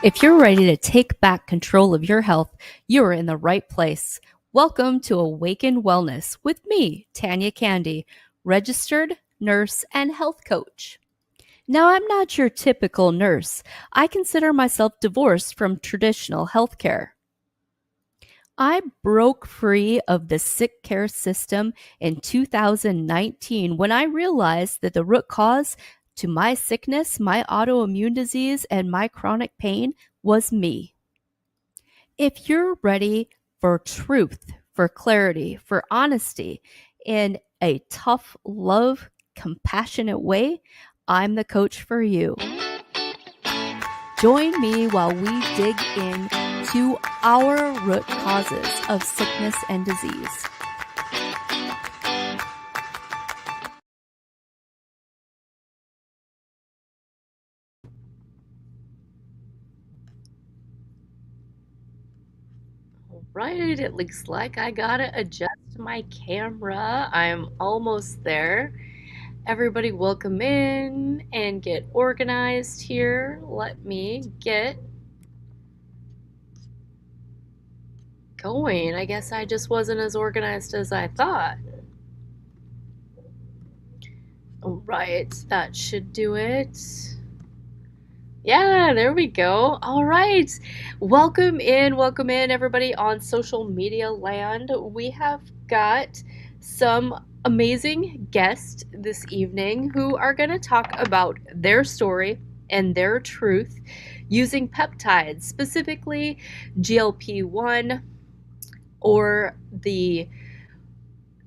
If you're ready to take back control of your health, you're in the right place. Welcome to Awaken Wellness with me, Tanya Candy, registered nurse and health coach. Now, I'm not your typical nurse. I consider myself divorced from traditional healthcare. I broke free of the sick care system in 2019 when I realized that the root cause to my sickness, my autoimmune disease, and my chronic pain was me. If you're ready for truth, for clarity, for honesty in a tough, love, compassionate way, I'm the coach for you. Join me while we dig into our root causes of sickness and disease. All right, it looks like I gotta adjust my camera. I'm almost there. Everybody welcome in and get organized here. Let me get going. I guess I just wasn't as organized as I thought. All right, that should do it. Yeah, there we go. All right. Welcome in everybody on social media land. We have got some amazing guests this evening who are going to talk about their story and their truth using peptides, specifically GLP-1, or the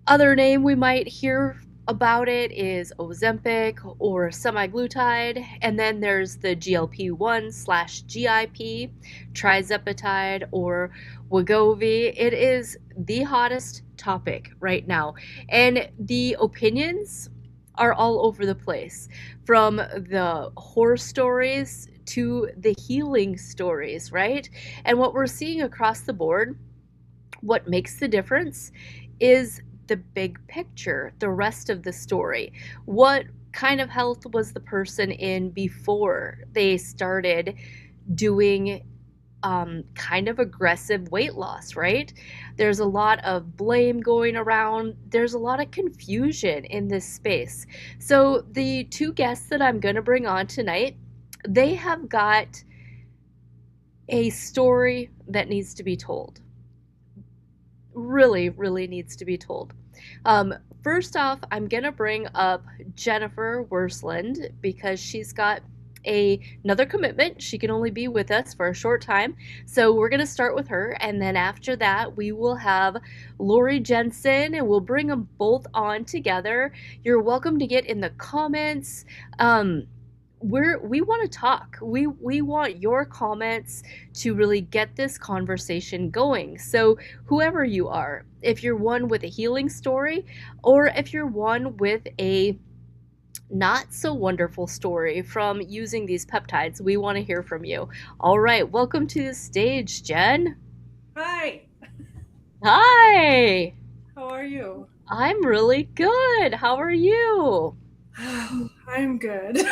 other name we might hear about it is Ozempic or semaglutide, and then there's the GLP-1/GIP, trizepatide, or Wegovy. It is the hottest topic right now, and the opinions are all over the place, from the horror stories to the healing stories, right? And what we're seeing across the board, what makes the difference is the big picture, the rest of the story. What kind of health was the person in before they started doing kind of aggressive weight loss, right? There's a lot of blame going around. There's a lot of confusion in this space. So the two guests that I'm going to bring on tonight, they have got a story that needs to be told. Really needs to be told. First off, I'm gonna bring up Jennifer Worsland because she's got another commitment. She can only be with us for a short time, so we're gonna start with her, and then after that we will have Lori Jensen, and we'll bring them both on together. You're welcome to get in the comments. We want to talk. We want your comments to really get this conversation going. So whoever you are, if you're one with a healing story, or if you're one with a not so wonderful story from using these peptides, we want to hear from you. All right, welcome to the stage, Jen. Hi, Hi. how are you? I'm really good. How are you? I'm good.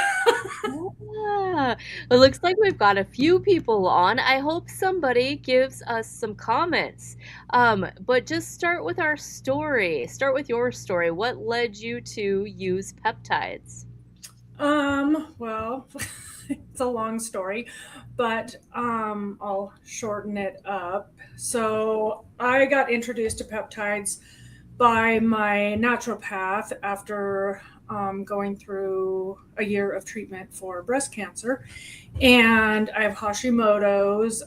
Yeah. It looks like we've got a few people on. I hope somebody gives us some comments. But just start with our story. Start with your story. What led you to use peptides? Well, it's a long story, but I'll shorten it up. So I got introduced to peptides by my naturopath after going through a year of treatment for breast cancer. And I have Hashimoto's.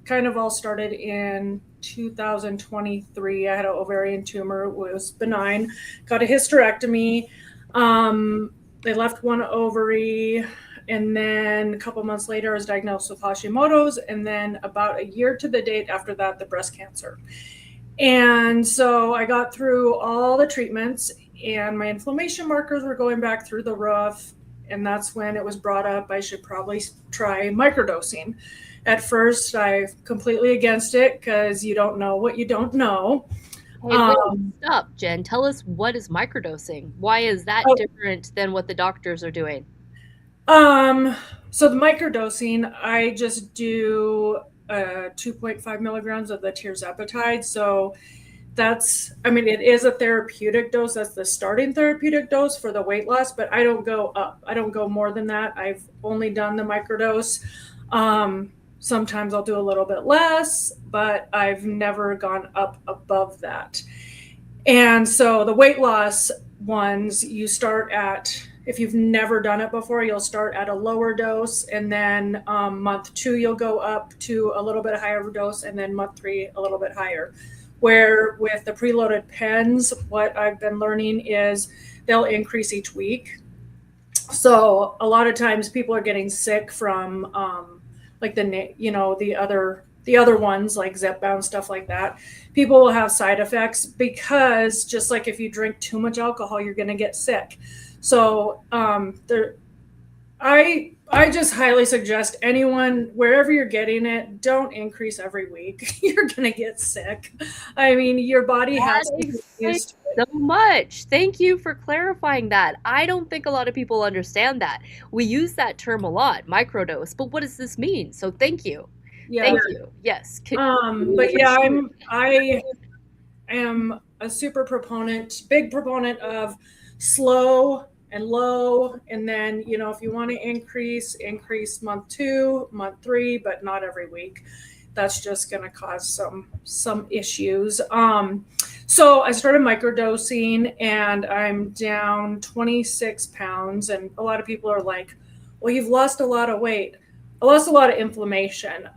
Kind of all started in 2023. I had an ovarian tumor. It was benign. Got a hysterectomy. They left one ovary. And then a couple months later, I was diagnosed with Hashimoto's. And then about a year to the date after that, the breast cancer. And so I got through all the treatments, and my inflammation markers were going back through the roof. And that's when it was brought up I should probably try microdosing. At first, I completely against it because you don't know what you don't know. Hey, wait, Um, stop, Jen. Tell us, what is microdosing? Why is that oh, different than what the doctors are doing? Um, so the microdosing, I just do 2.5 milligrams of the tirzepatide. So that's, I mean, it is a therapeutic dose. That's the starting therapeutic dose for the weight loss, but I don't go up. I don't go more than that. I've only done the microdose. Sometimes I'll do a little bit less, but I've never gone up above that. And so the weight loss ones, you start at, if you've never done it before, you'll start at a lower dose. And then month 2, you'll go up to a little bit higher dose. And then month 3, a little bit higher. Where with the preloaded pens, what I've been learning is they'll increase each week. So a lot of times people are getting sick from like the other ones like Zepbound, stuff like that. People will have side effects because just like if you drink too much alcohol, you're going to get sick. So I just highly suggest anyone, wherever you're getting it, don't increase every week. You're going to get sick. I mean, your body That has to get explains used to so it. much. Thank you for clarifying that. I don't think a lot of people understand that. We use that term a lot, microdose, but what does this mean? So thank you. Yeah. Thank you. Yes. But yeah, I am a super proponent, big proponent of slow and low. And then, if you want to increase month 2, month 3, but not every week. That's just going to cause some issues. So I started microdosing and I'm down 26 pounds. And a lot of people are like, well, you've lost a lot of weight. I lost a lot of inflammation.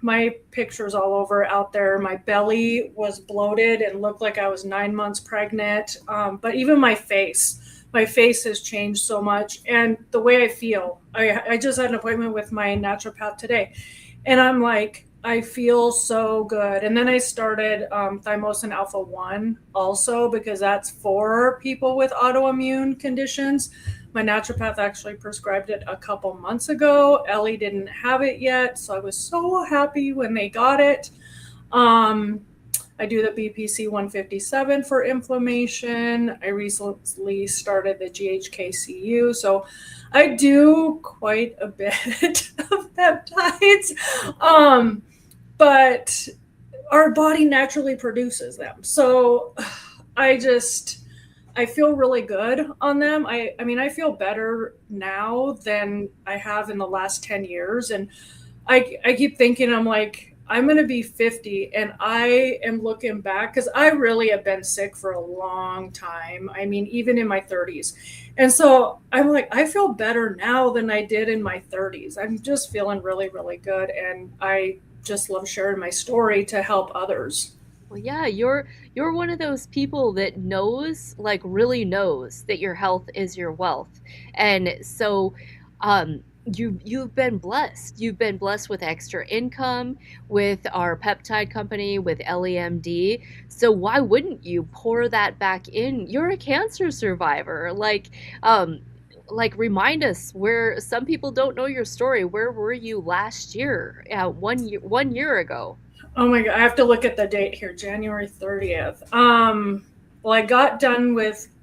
My pictures all over out there. My belly was bloated and looked like I was 9 months pregnant. But even my face has changed so much. And the way I feel, I just had an appointment with my naturopath today. And I'm like, I feel so good. And then I started thymosin alpha 1 also because that's for people with autoimmune conditions. My naturopath actually prescribed it a couple months ago. Ellie didn't have it yet, so I was so happy when they got it. Um, I do the BPC 157 for inflammation. I recently started the GHKCU, so I do quite a bit of peptides. But our body naturally produces them. So I feel really good on them. I mean, I feel better now than I have in the last 10 years. And I keep thinking, I'm like, I'm going to be 50 and I am looking back because I really have been sick for a long time. I mean, even in my 30s. And so I'm like, I feel better now than I did in my 30s. I'm just feeling really, really good. And I just love sharing my story to help others. Well, yeah, you're one of those people that knows, like really knows that your health is your wealth. And so you've been blessed. You've been blessed with extra income with our peptide company with LEMD. So why wouldn't you pour that back in? You're a cancer survivor. Like remind us where some people don't know your story. Where were you last year? 1 year ago. Oh my God, I have to look at the date here, January 30th. Well, I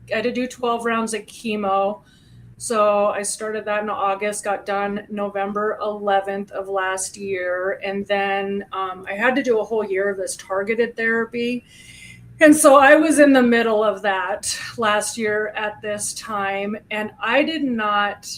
had to do 12 rounds of chemo. So I started that in August, got done November 11th of last year. And then I had to do a whole year of this targeted therapy. And so I was in the middle of that last year at this time. And I did not.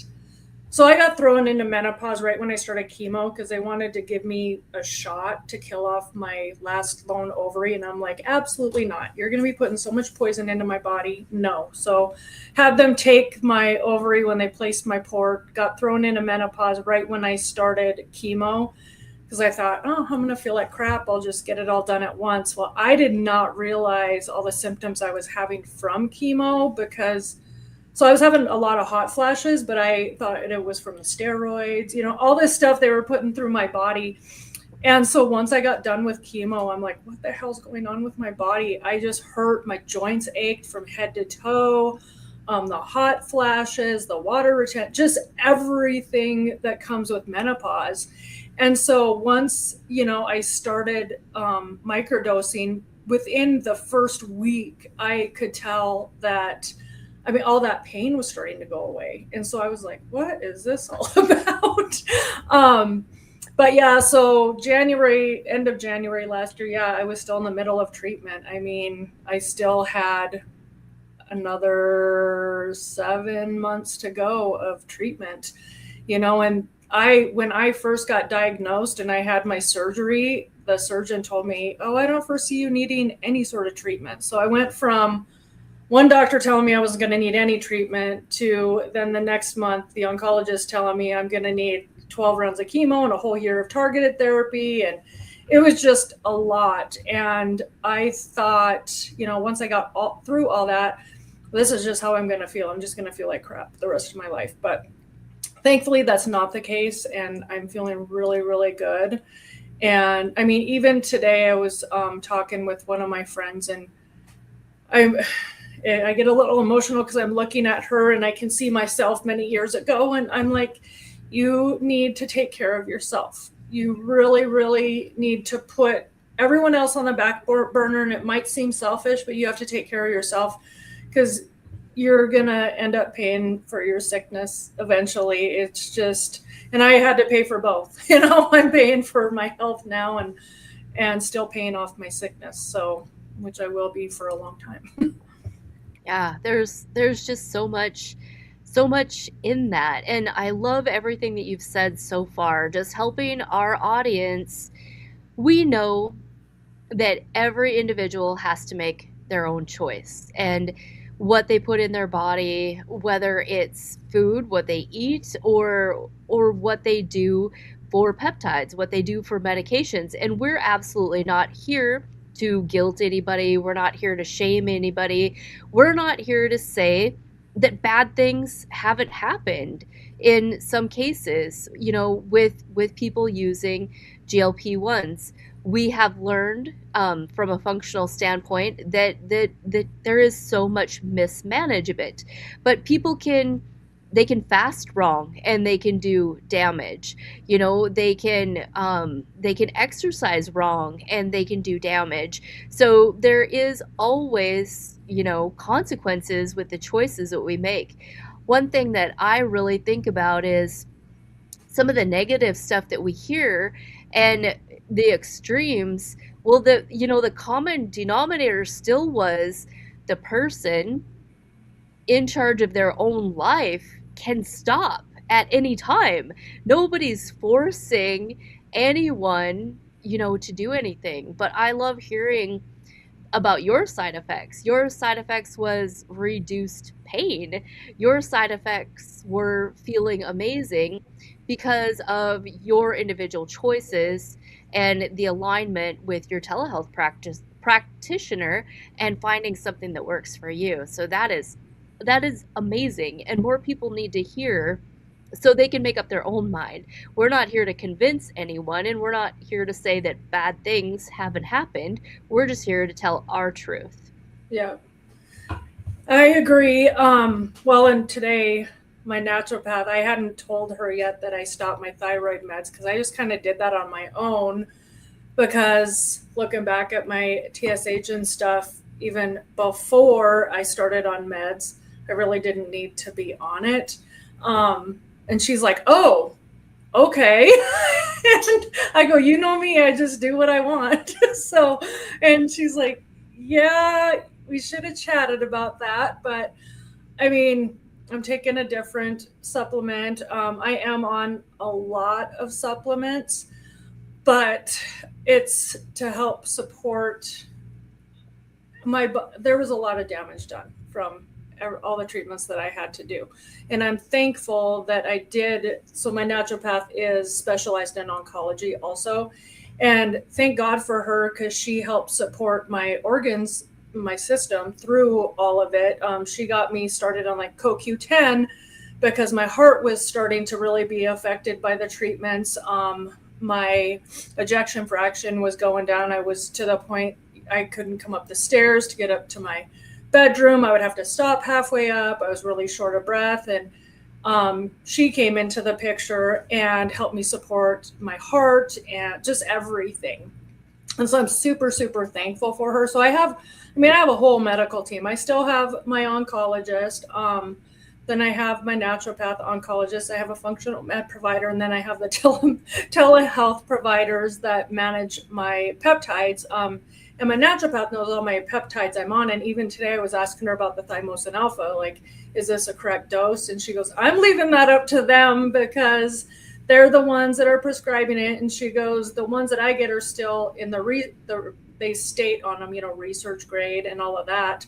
So I got thrown into menopause right when I started chemo because they wanted to give me a shot to kill off my last lone ovary. And I'm like, absolutely not. You're going to be putting so much poison into my body. No. So had them take my ovary when they placed my port, got thrown into menopause right when I started chemo because I thought, oh, I'm going to feel like crap. I'll just get it all done at once. Well, I did not realize all the symptoms I was having from chemo because so I was having a lot of hot flashes, but I thought it was from the steroids, all this stuff they were putting through my body. And so once I got done with chemo, I'm like, what the hell's going on with my body? I just hurt. My joints ached from head to toe. The hot flashes, the water retention, just everything that comes with menopause. And so once, I started microdosing, within the first week, I could tell that I mean, all that pain was starting to go away. And so I was like, what is this all about? um, but yeah, so January, end of January last year, yeah, I was still in the middle of treatment. I mean, I still had another 7 months to go of treatment, and when I first got diagnosed and I had my surgery, the surgeon told me, oh, I don't foresee you needing any sort of treatment. So I went from one doctor telling me I wasn't going to need any treatment to then the next month, the oncologist telling me I'm going to need 12 rounds of chemo and a whole year of targeted therapy. And it was just a lot. And I thought, once I got through all that, this is just how I'm going to feel. I'm just going to feel like crap the rest of my life. But thankfully, that's not the case. And I'm feeling really, really good. And I mean, even today, I was talking with one of my friends, and I get a little emotional because I'm looking at her and I can see myself many years ago. And I'm like, you need to take care of yourself. You really, really need to put everyone else on the back burner. And it might seem selfish, but you have to take care of yourself, because you're going to end up paying for your sickness eventually. It's just, and I had to pay for both. I'm paying for my health now and still paying off my sickness. So, which I will be for a long time. Yeah, there's just so much in that. And I love everything that you've said so far, just helping our audience. We know that every individual has to make their own choice, and what they put in their body, whether it's food, what they eat, or what they do for peptides, what they do for medications. And we're absolutely not here to guilt anybody. We're not here to shame anybody. We're not here to say that bad things haven't happened in some cases, with people using GLP-1s. We have learned, from a functional standpoint, that there is so much mismanagement, but they can fast wrong and they can do damage. They can exercise wrong and they can do damage. So there is always, consequences with the choices that we make. One thing that I really think about is some of the negative stuff that we hear and the extremes. Well, the common denominator still was the person in charge of their own life can stop at any time. Nobody's forcing anyone, to do anything. But I love hearing about your side effects. Your side effects was reduced pain. Your side effects were feeling amazing because of your individual choices and the alignment with your telehealth practitioner and finding something that works for you. So that is amazing, and more people need to hear so they can make up their own mind. We're not here to convince anyone, and we're not here to say that bad things haven't happened. We're just here to tell our truth. Yeah, I agree. Well, and today, my naturopath, I hadn't told her yet that I stopped my thyroid meds, because I just kind of did that on my own. Because looking back at my TSH and stuff, even before I started on meds, I really didn't need to be on it. And she's like, oh, okay. And I go, you know me, I just do what I want. So, and she's like, yeah, we should have chatted about that. But I mean, I'm taking a different supplement. I am on a lot of supplements, but it's to help support there was a lot of damage done from all the treatments that I had to do. And I'm thankful that I did. So my naturopath is specialized in oncology also. And thank God for her, because she helped support my organs, my system through all of it. She got me started on like CoQ10 because my heart was starting to really be affected by the treatments. My ejection fraction was going down. I was to the point I couldn't come up the stairs to get up to my bedroom. I would have to stop halfway up. I was really short of breath. And she came into the picture and helped me support my heart and just everything. And so I'm super, super thankful for her. So I have a whole medical team. I still have my oncologist. Then I have my naturopath oncologist. I have a functional med provider, and then I have the telehealth providers that manage my peptides. And my naturopath knows all my peptides I'm on. And even today, I was asking her about the thymosin alpha. Like, is this a correct dose? And she goes, I'm leaving that up to them because they're the ones that are prescribing it. And she goes, the ones that I get are still in they state on them, research grade and all of that.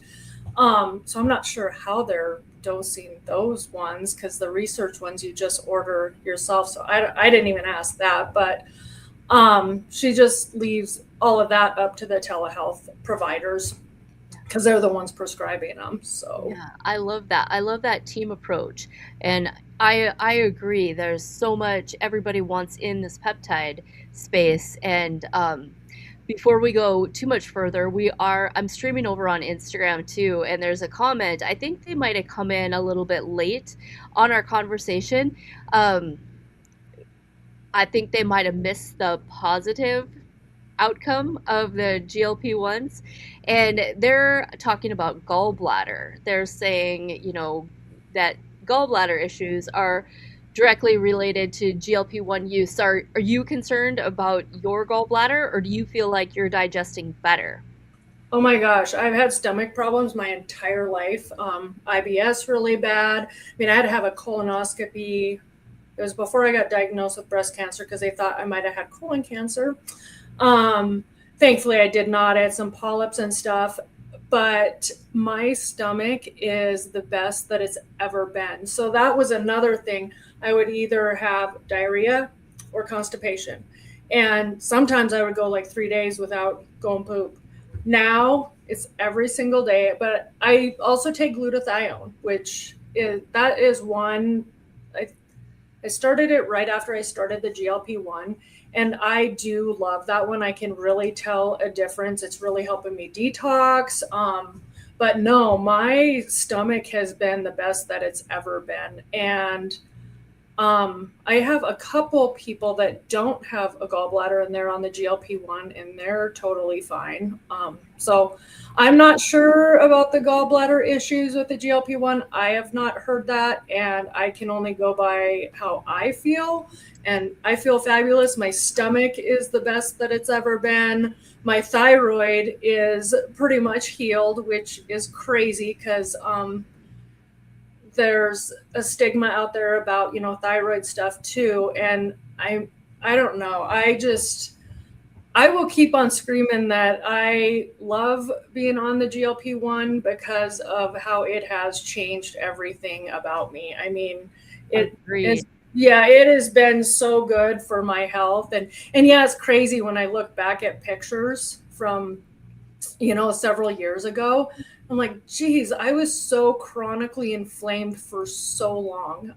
So I'm not sure how they're dosing those ones because the research ones you just order yourself. So I didn't even ask that, but she just leaves all of that up to the telehealth providers because they're the ones prescribing them. So Yeah, I love that. I love that team approach. And I agree. There's so much everybody wants in this peptide space. And before we go too much further, I'm streaming over on Instagram too, and there's a comment. I think they might have come in a little bit late on our conversation. Um, I think they might have missed the positive outcome of the GLP-1s, and they're talking about gallbladder. They're saying, that gallbladder issues are directly related to GLP-1 use. Are you concerned about your gallbladder, or do you feel like you're digesting better? oh my gosh, I've had stomach problems my entire life. IBS really bad. I had to have a colonoscopy. It was before I got diagnosed with breast cancer because they thought I might have had colon cancer. Thankfully, I did not. I had some polyps and stuff, but my stomach is the best that it's ever been. So that was another thing. I would either have diarrhea or constipation. And sometimes I would go like 3 days without going poop. Now it's every single day, but I also take glutathione, that is one. I, I started it right after I started the GLP-1, and I do love that one. I can really tell a difference. It's really helping me detox. But no, my stomach has been the best that it's ever been. And I have a couple people that don't have a gallbladder and they're on the GLP-1 and they're totally fine. So I'm not sure about the gallbladder issues with the GLP-1. I have not heard that, and I can only go by how I feel. And I feel fabulous. My stomach is the best that it's ever been. My thyroid is pretty much healed, which is crazy because there's a stigma out there about thyroid stuff too, and I don't know. I will keep on screaming that I love being on the GLP-1 because of how it has changed everything about me. Agreed. Yeah, it has been so good for my health. And yeah, it's crazy when I look back at pictures from several years ago. I'm like, geez, I was so chronically inflamed for so long.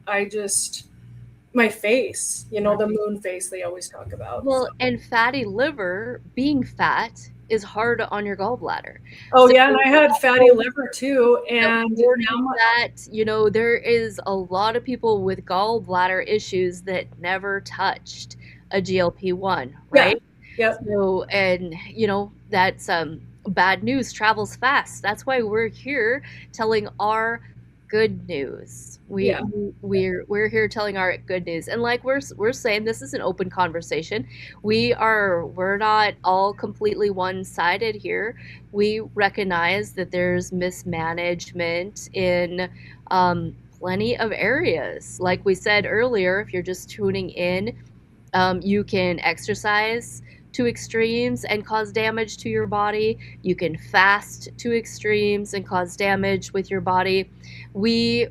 My face, the moon face they always talk about. So. Well, and fatty liver, being fat, is hard on your gallbladder. Oh So yeah, and I had fatty liver too, and avoiding now that, there is a lot of people with gallbladder issues that never touched a GLP-1, yeah, right? yep, So, and that's bad news travels fast. That's why we're here telling our good news. yeah. We're here telling our good news, and like we're saying, this is an open conversation. We're not all completely one-sided here. We recognize that there's mismanagement in plenty of areas. Like we said earlier, if you're just tuning in, you can exercise to extremes and cause damage to your body. You can fast to extremes and cause damage with your body.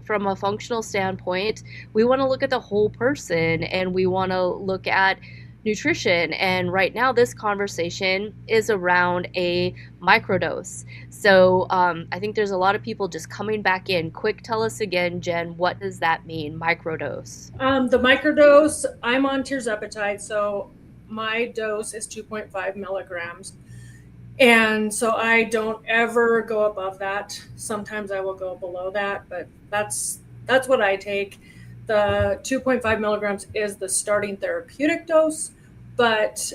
From a functional standpoint, we want to look at the whole person and we want to look at nutrition. And right now, this conversation is around a microdose. So I think there's a lot of people just coming back in. Quick, tell us again, Jen, what does that mean, microdose? The microdose, I'm on tirzepatide, so my dose is 2.5 milligrams. And so I don't ever go above that. Sometimes I will go below that, but that's what I take. The 2.5 milligrams is the starting therapeutic dose, but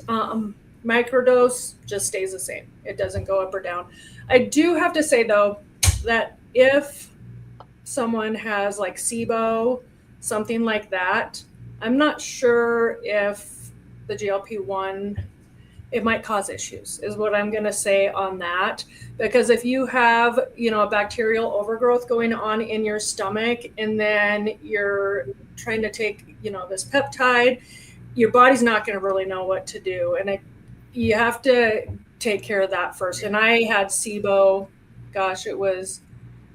Microdose just stays the same. It doesn't go up or down. I do have to say though that if someone has like SIBO, something like that, I'm not sure if the GLP-1, it might cause issues, is what I'm going to say on that. Because if you have, a bacterial overgrowth going on in your stomach, and then you're trying to take, this peptide, your body's not going to really know what to do. And you have to take care of that first. And I had SIBO, gosh, it was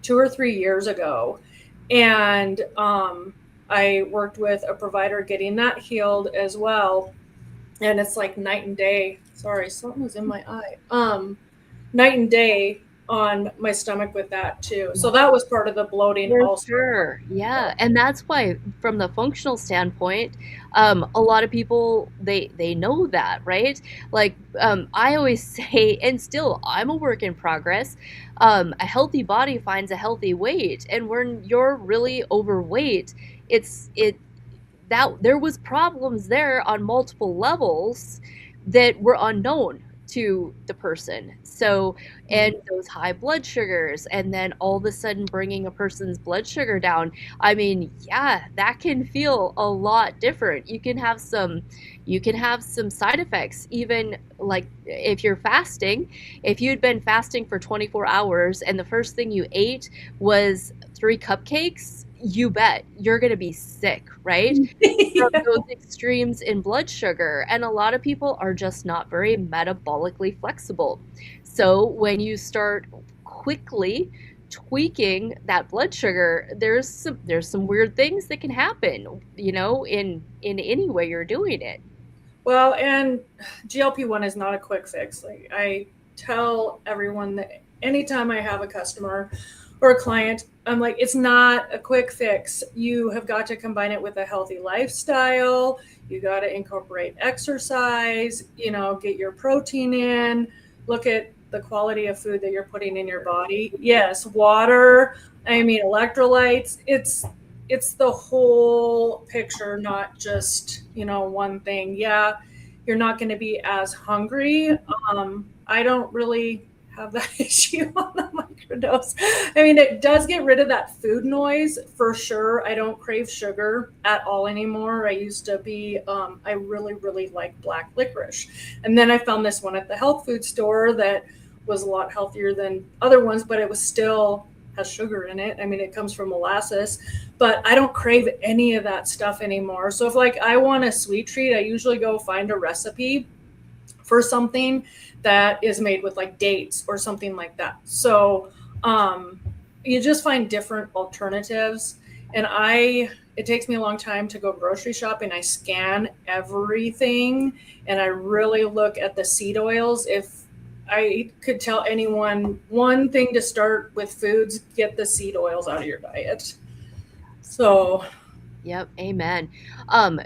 2 or 3 years ago. And I worked with a provider getting that healed as well. And it's like night and day. Sorry, something was in my eye. Night and day on my stomach with that too. So that was part of the bloating For also. sure. Yeah. And that's why from the functional standpoint, a lot of people they know that, right? Like I always say, and still I'm a work in progress. A healthy body finds a healthy weight. And when you're really overweight, it that there was problems there on multiple levels that were unknown to the person. So, and those high blood sugars, and then all of a sudden bringing a person's blood sugar down. I mean, yeah, that can feel a lot different. You can have some side effects, even like if you're fasting, if you'd been fasting for 24 hours and the first thing you ate was 3 cupcakes, you bet you're going to be sick, right? From Yeah. those extremes in blood sugar. And a lot of people are just not very metabolically flexible. So when you start quickly tweaking that blood sugar, there's some weird things that can happen, in any way you're doing it. Well, and GLP-1 is not a quick fix. Like I tell everyone that anytime I have a customer or a client, I'm like, it's not a quick fix. You have got to combine it with a healthy lifestyle. You got to incorporate exercise, get your protein in, look at the quality of food that you're putting in your body. Yes, water, I mean electrolytes. It's the whole picture, not just, one thing. Yeah, you're not going to be as hungry. I don't really have that issue on the microdose. I mean, it does get rid of that food noise for sure. I don't crave sugar at all anymore. I used to be, I really, really like black licorice. And then I found this one at the health food store that was a lot healthier than other ones, but it was still has sugar in it. I mean, it comes from molasses, but I don't crave any of that stuff anymore. So if like I want a sweet treat, I usually go find a recipe for something that is made with like dates or something like that. So you just find different alternatives. And it takes me a long time to go grocery shopping. I scan everything and I really look at the seed oils. If I could tell anyone one thing to start with foods, get the seed oils out of your diet. So, Yep, amen. Um,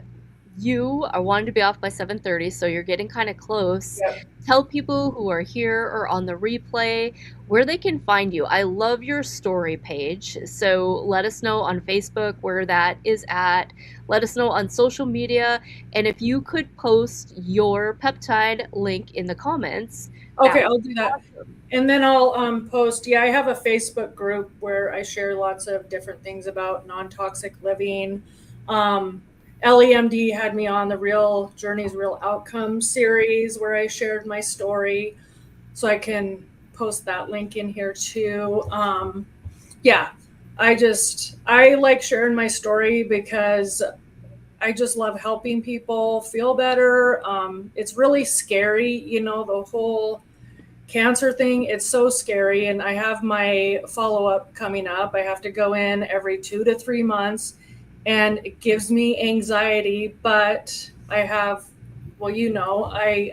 you are wanting to be off by 7:30, so you're getting kind of close. yep. Tell people who are here or on the replay where they can find you. I love your story page. So let us know on Facebook where that is at. Let us know on social media. And if you could post your peptide link in the comments, that Okay, would I'll be do that. awesome. And then I'll post. Yeah, I have a Facebook group where I share lots of different things about non-toxic living. Um, LEMD had me on the Real Journeys, Real Outcomes series where I shared my story. So I can post that link in here too. Yeah, I like sharing my story because I just love helping people feel better. It's really scary, the whole cancer thing. It's so scary. And I have my follow up coming up. I have to go in every 2 to 3 months, and it gives me anxiety. But I have, well, I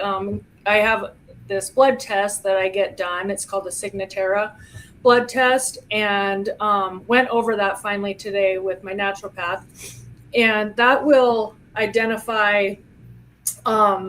have this blood test that I get done. It's called the Signatera blood test, and went over that finally today with my naturopath, and that will identify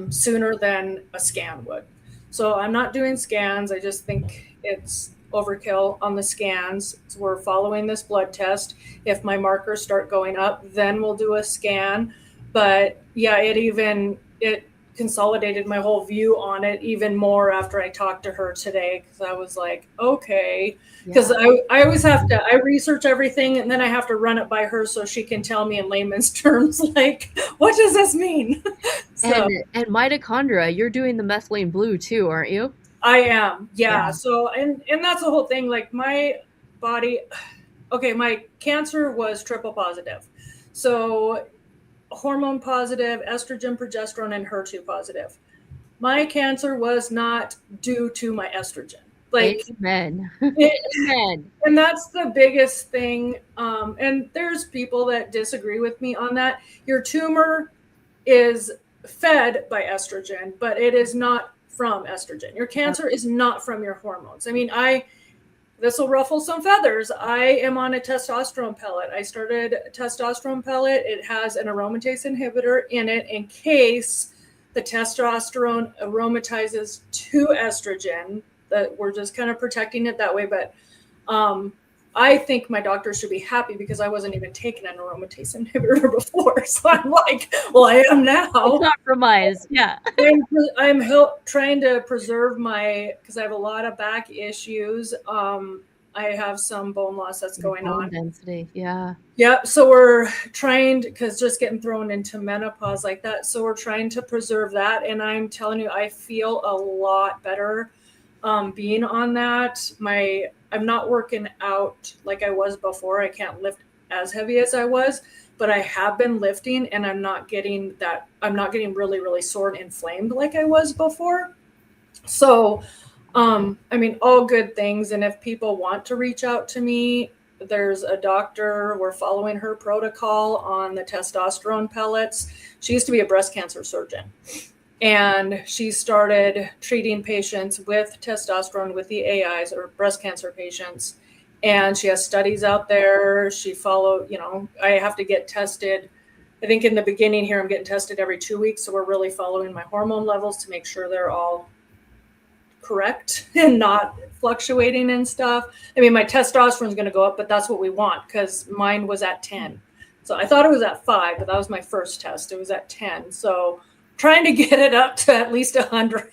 sooner than a scan would. So I'm not doing scans. I just think it's overkill on the scans. So we're following this blood test. If my markers start going up, then we'll do a scan. But yeah, it consolidated my whole view on it even more after I talked to her today, because I was like, okay, because I always have to, I research everything and then I have to run it by her so she can tell me in layman's terms, like, what does this mean? So And mitochondria, you're doing the methylene blue too, aren't you? I am, yeah. Yeah. So and that's the whole thing. Like my body, okay, my cancer was triple positive, so hormone positive, estrogen, progesterone, and HER2 positive. My cancer was not due to my estrogen. Like, Amen. Amen. and that's the biggest thing. And there's people that disagree with me on that. Your tumor is fed by estrogen, but it is not from estrogen. Your cancer is not from your hormones. I mean, this will ruffle some feathers. I am on a testosterone pellet. I started a testosterone pellet. It has an aromatase inhibitor in it in case the testosterone aromatizes to estrogen. That we're just kind of protecting it that way. But I think my doctor should be happy because I wasn't even taking an aromatase inhibitor before. So I'm like, well, I am now. Compromised, yeah. I'm trying to preserve because I have a lot of back issues. I have some bone loss that's going on. Density, yeah. Yeah, so we're trying because just getting thrown into menopause like that. So we're trying to preserve that, and I'm telling you, I feel a lot better being on that. I'm not working out like I was before. I can't lift as heavy as I was, but I have been lifting, and I'm not getting really, really sore and inflamed like I was before. So, I mean, all good things. And if people want to reach out to me, there's a doctor, we're following her protocol on the testosterone pellets. She used to be a breast cancer surgeon, and she started treating patients with testosterone with the AIs, or breast cancer patients. And she has studies out there. She followed, I have to get tested. I think in the beginning here, I'm getting tested every 2 weeks. So we're really following my hormone levels to make sure they're all correct and not fluctuating and stuff. I mean, my testosterone is going to go up, but that's what we want because mine was at 10. So I thought it was at 5, but that was my first test. It was at 10. So trying to get it up to at least 100.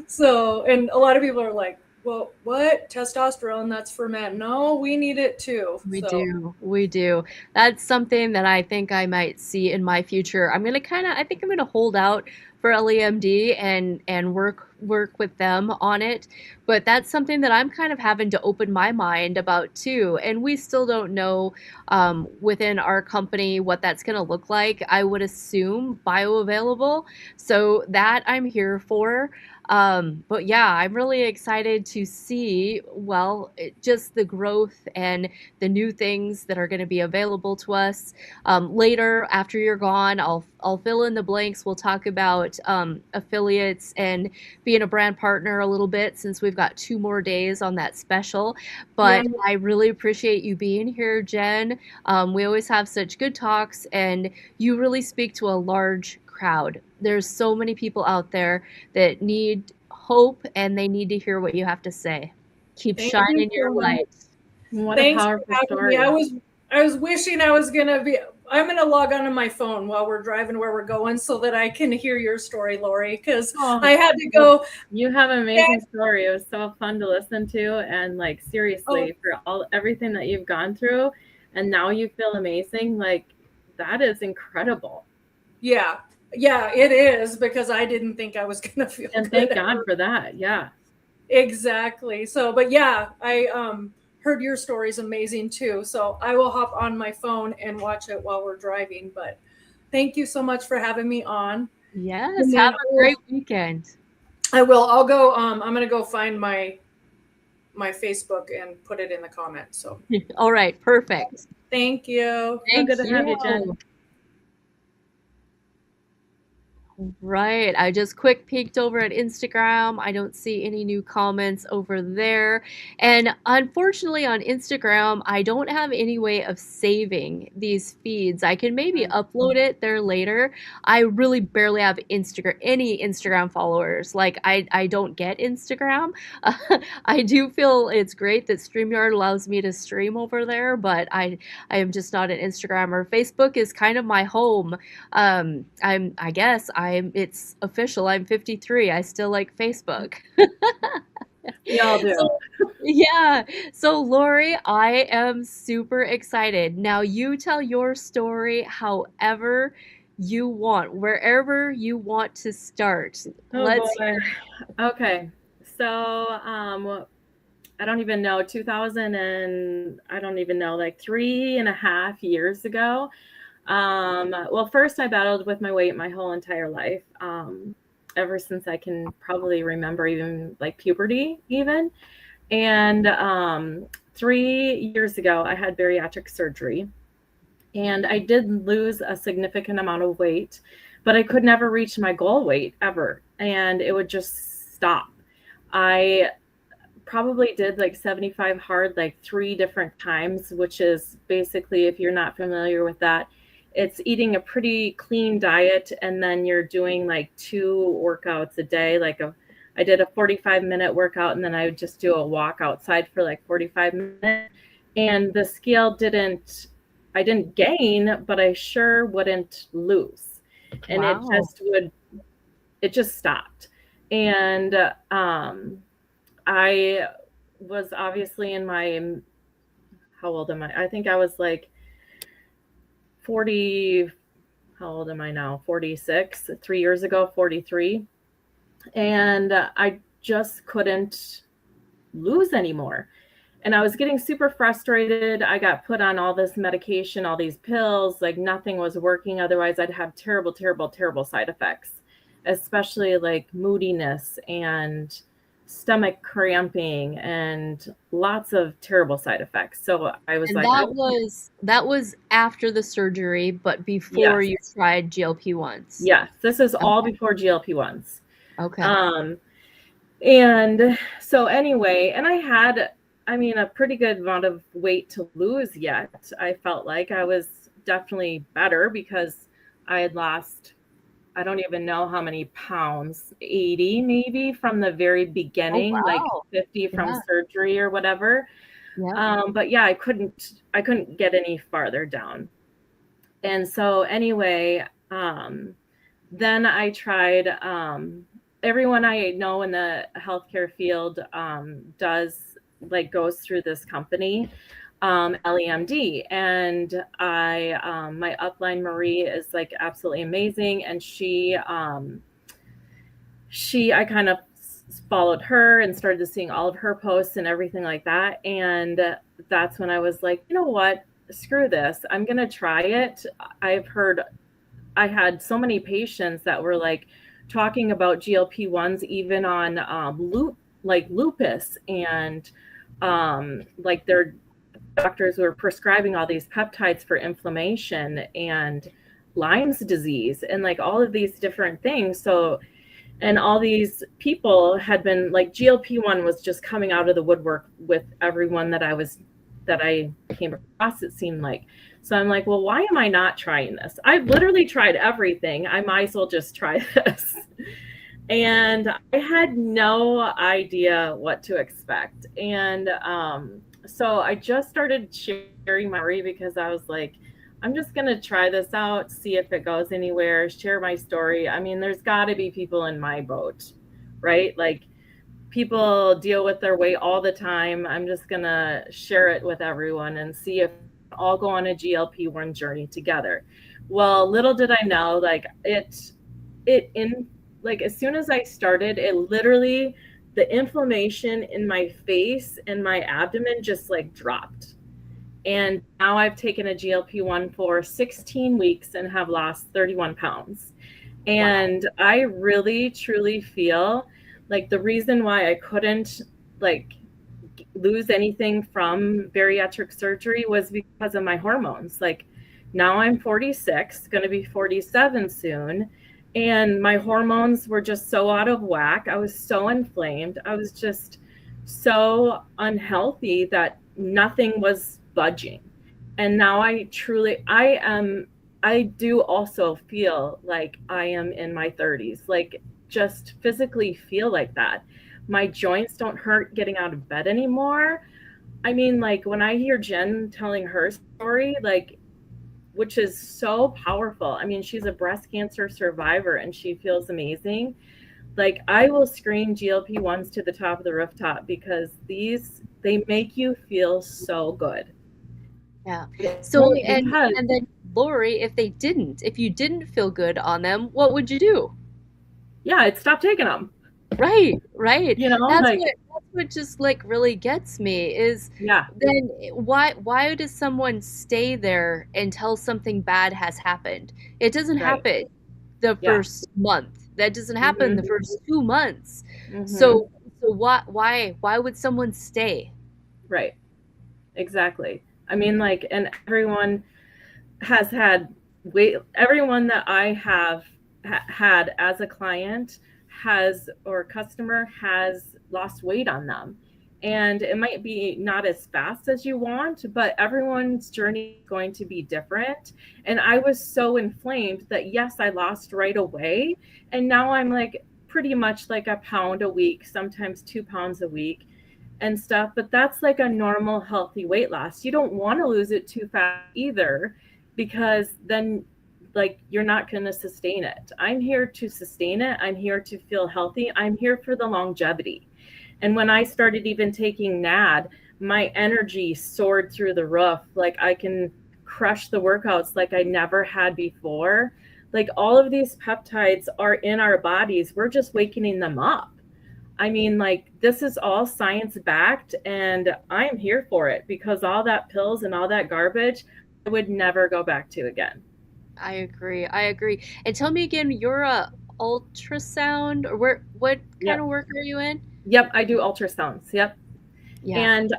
So, and a lot of people are like, well, what? Testosterone, that's for men. No, we need it too. We do. That's something that I think I might see in my future. I think I'm going to hold out for LEMD and work with them on it. But that's something that I'm kind of having to open my mind about too. And we still don't know within our company what that's going to look like. I would assume bioavailable. So that I'm here for. But yeah, I'm really excited to see, just the growth and the new things that are going to be available to us. Later, after you're gone, I'll fill in the blanks. We'll talk about affiliates and being a brand partner a little bit since we've got 2 more days on that special. But yeah. I really appreciate you being here, Jen. We always have such good talks, and you really speak to a large crowd. There's so many people out there that need hope, and they need to hear what you have to say. Keep shining your light. What a powerful story. I was wishing I'm going to log on my phone while we're driving where we're going so that I can hear your story, Lori, because I had to go. You have an amazing story. It was so fun to listen to, and like seriously, for everything that you've gone through, and now you feel amazing. Like that is incredible. Yeah, it is, because I didn't think I was going to feel and good. Thank God for that. Yeah, exactly. So, but yeah, I heard your story's amazing too. So I will hop on my phone and watch it while we're driving. But thank you so much for having me on. Yes, have a great weekend. I will. I'll go. I'm going to go find my Facebook and put it in the comments. So. All right, perfect. Thank you. Good to have you, Jen. Right. I just quick peeked over at Instagram. I don't see any new comments over there. And unfortunately on Instagram, I don't have any way of saving these feeds. I can maybe upload it there later. I really barely have any Instagram followers. Like I don't get Instagram. I do feel it's great that StreamYard allows me to stream over there, but I am just not an Instagrammer. Facebook is kind of my home. I guess it's official. I'm 53. I still like Facebook. We all do. So, yeah. So, Lori, I am super excited. Now, you tell your story however you want, wherever you want to start. Oh Let's boy. hear. Okay. So, I don't even know, 2000 and I don't even know, like 3.5 years ago. Well, first I battled with my weight my whole entire life. Ever since I can probably remember, even like puberty even. And 3 years ago, I had bariatric surgery, and I did lose a significant amount of weight, but I could never reach my goal weight ever, and it would just stop. I probably did like 75 hard like 3 different times, which is basically, if you're not familiar with that, it's eating a pretty clean diet, and then you're doing like 2 workouts a day. I did a 45-minute workout, and then I would just do a walk outside for like 45 minutes. And the scale I didn't gain, but I sure wouldn't lose. And Wow. it just stopped. And I was obviously in my, how old am I? I think I was like 40, how old am I now? 46, 3 years ago, 43. And I just couldn't lose anymore. And I was getting super frustrated. I got put on all this medication, all these pills, like nothing was working. Otherwise, I'd have terrible, terrible, terrible side effects, especially like moodiness and stomach cramping and lots of terrible side effects. So I was And like, that was after the surgery, but before yes, you tried GLP-1s. yes, this is all Okay. before GLP-1s. Okay. And so anyway, and I had, I mean, a pretty good amount of weight to lose yet. I felt like I was definitely better because I had lost, I don't even know how many pounds, 80 maybe from the very Oh, beginning, like wow. 50 from Yeah. surgery or whatever. Yeah. But yeah, I couldn't get any farther down. And so anyway, then I tried, everyone I know in the healthcare field goes through this company, LEMD. And my upline Marie is like absolutely amazing. And I kind of followed her and started seeing all of her posts and everything like that. And that's when I was like, you know what? Screw this. I'm going to try it. I had so many patients that were like talking about GLP-1s, even on lupus, and like their doctors were prescribing all these peptides for inflammation and Lyme's disease and like all of these different things. So, and all these people had been like, GLP-1 was just coming out of the woodwork with everyone that I came across, it seemed like. So I'm like, well, why am I not trying this? I've literally tried everything. I might as well just try this. And I had no idea what to expect. And so I just started sharing my story because I was like, I'm just going to try this out, see if it goes anywhere, share my story. I mean, there's got to be people in my boat, right? Like, people deal with their weight all the time. I'm just going to share it with everyone and see if all go on a GLP-1 journey together. Well, little did I know, like as soon as I started, it literally, the inflammation in my face and my abdomen just like dropped. And now I've taken a GLP-1 for 16 weeks and have lost 31 pounds. And wow. I really, truly feel like the reason why I couldn't like lose anything from bariatric surgery was because of my hormones. Like, now I'm 46, going to be 47 soon. And my hormones were just so out of whack. I was so inflamed. I was just so unhealthy that nothing was budging. And now I do also feel like I am in my 30s, like just physically feel like that. My joints don't hurt getting out of bed anymore. I mean, like when I hear Jen telling her story, like which is so powerful. I mean, she's a breast cancer survivor and she feels amazing. Like, I will scream GLP-1s to the top of the rooftop because they make you feel so good. Yeah. It's So, only and because, and then Lori, if you didn't feel good on them, what would you do? yeah, I'd stop taking them. Right, right. You know, That's like, what just like really gets me is yeah, then why does someone stay there until something bad has happened? It doesn't right. happen the Yeah. first month. That doesn't happen the Mm-hmm. first 2 months. Mm-hmm. So why would someone stay? Right. Exactly. I mean, like, and everyone has had everyone that I have had as a client has, or customer has lost weight on them. And it might be not as fast as you want, but everyone's journey is going to be different. And I was so inflamed that, yes, I lost right away. And now I'm like pretty much like a pound a week, sometimes 2 pounds a week and stuff. But that's like a normal, healthy weight loss. You don't want to lose it too fast either, because then like you're not going to sustain it. I'm here to sustain it. I'm here to feel healthy. I'm here for the longevity. And when I started even taking NAD, my energy soared through the roof. Like, I can crush the workouts like I never had before. Like, all of these peptides are in our bodies. We're just waking them up. I mean, like, this is all science backed, and I'm here for it, because all that pills and all that garbage, I would never go back to again. I agree. I agree. And tell me again, you're a ultrasound or what kind Yep. of work are you in? Yep. I do ultrasounds. Yep. Yeah. And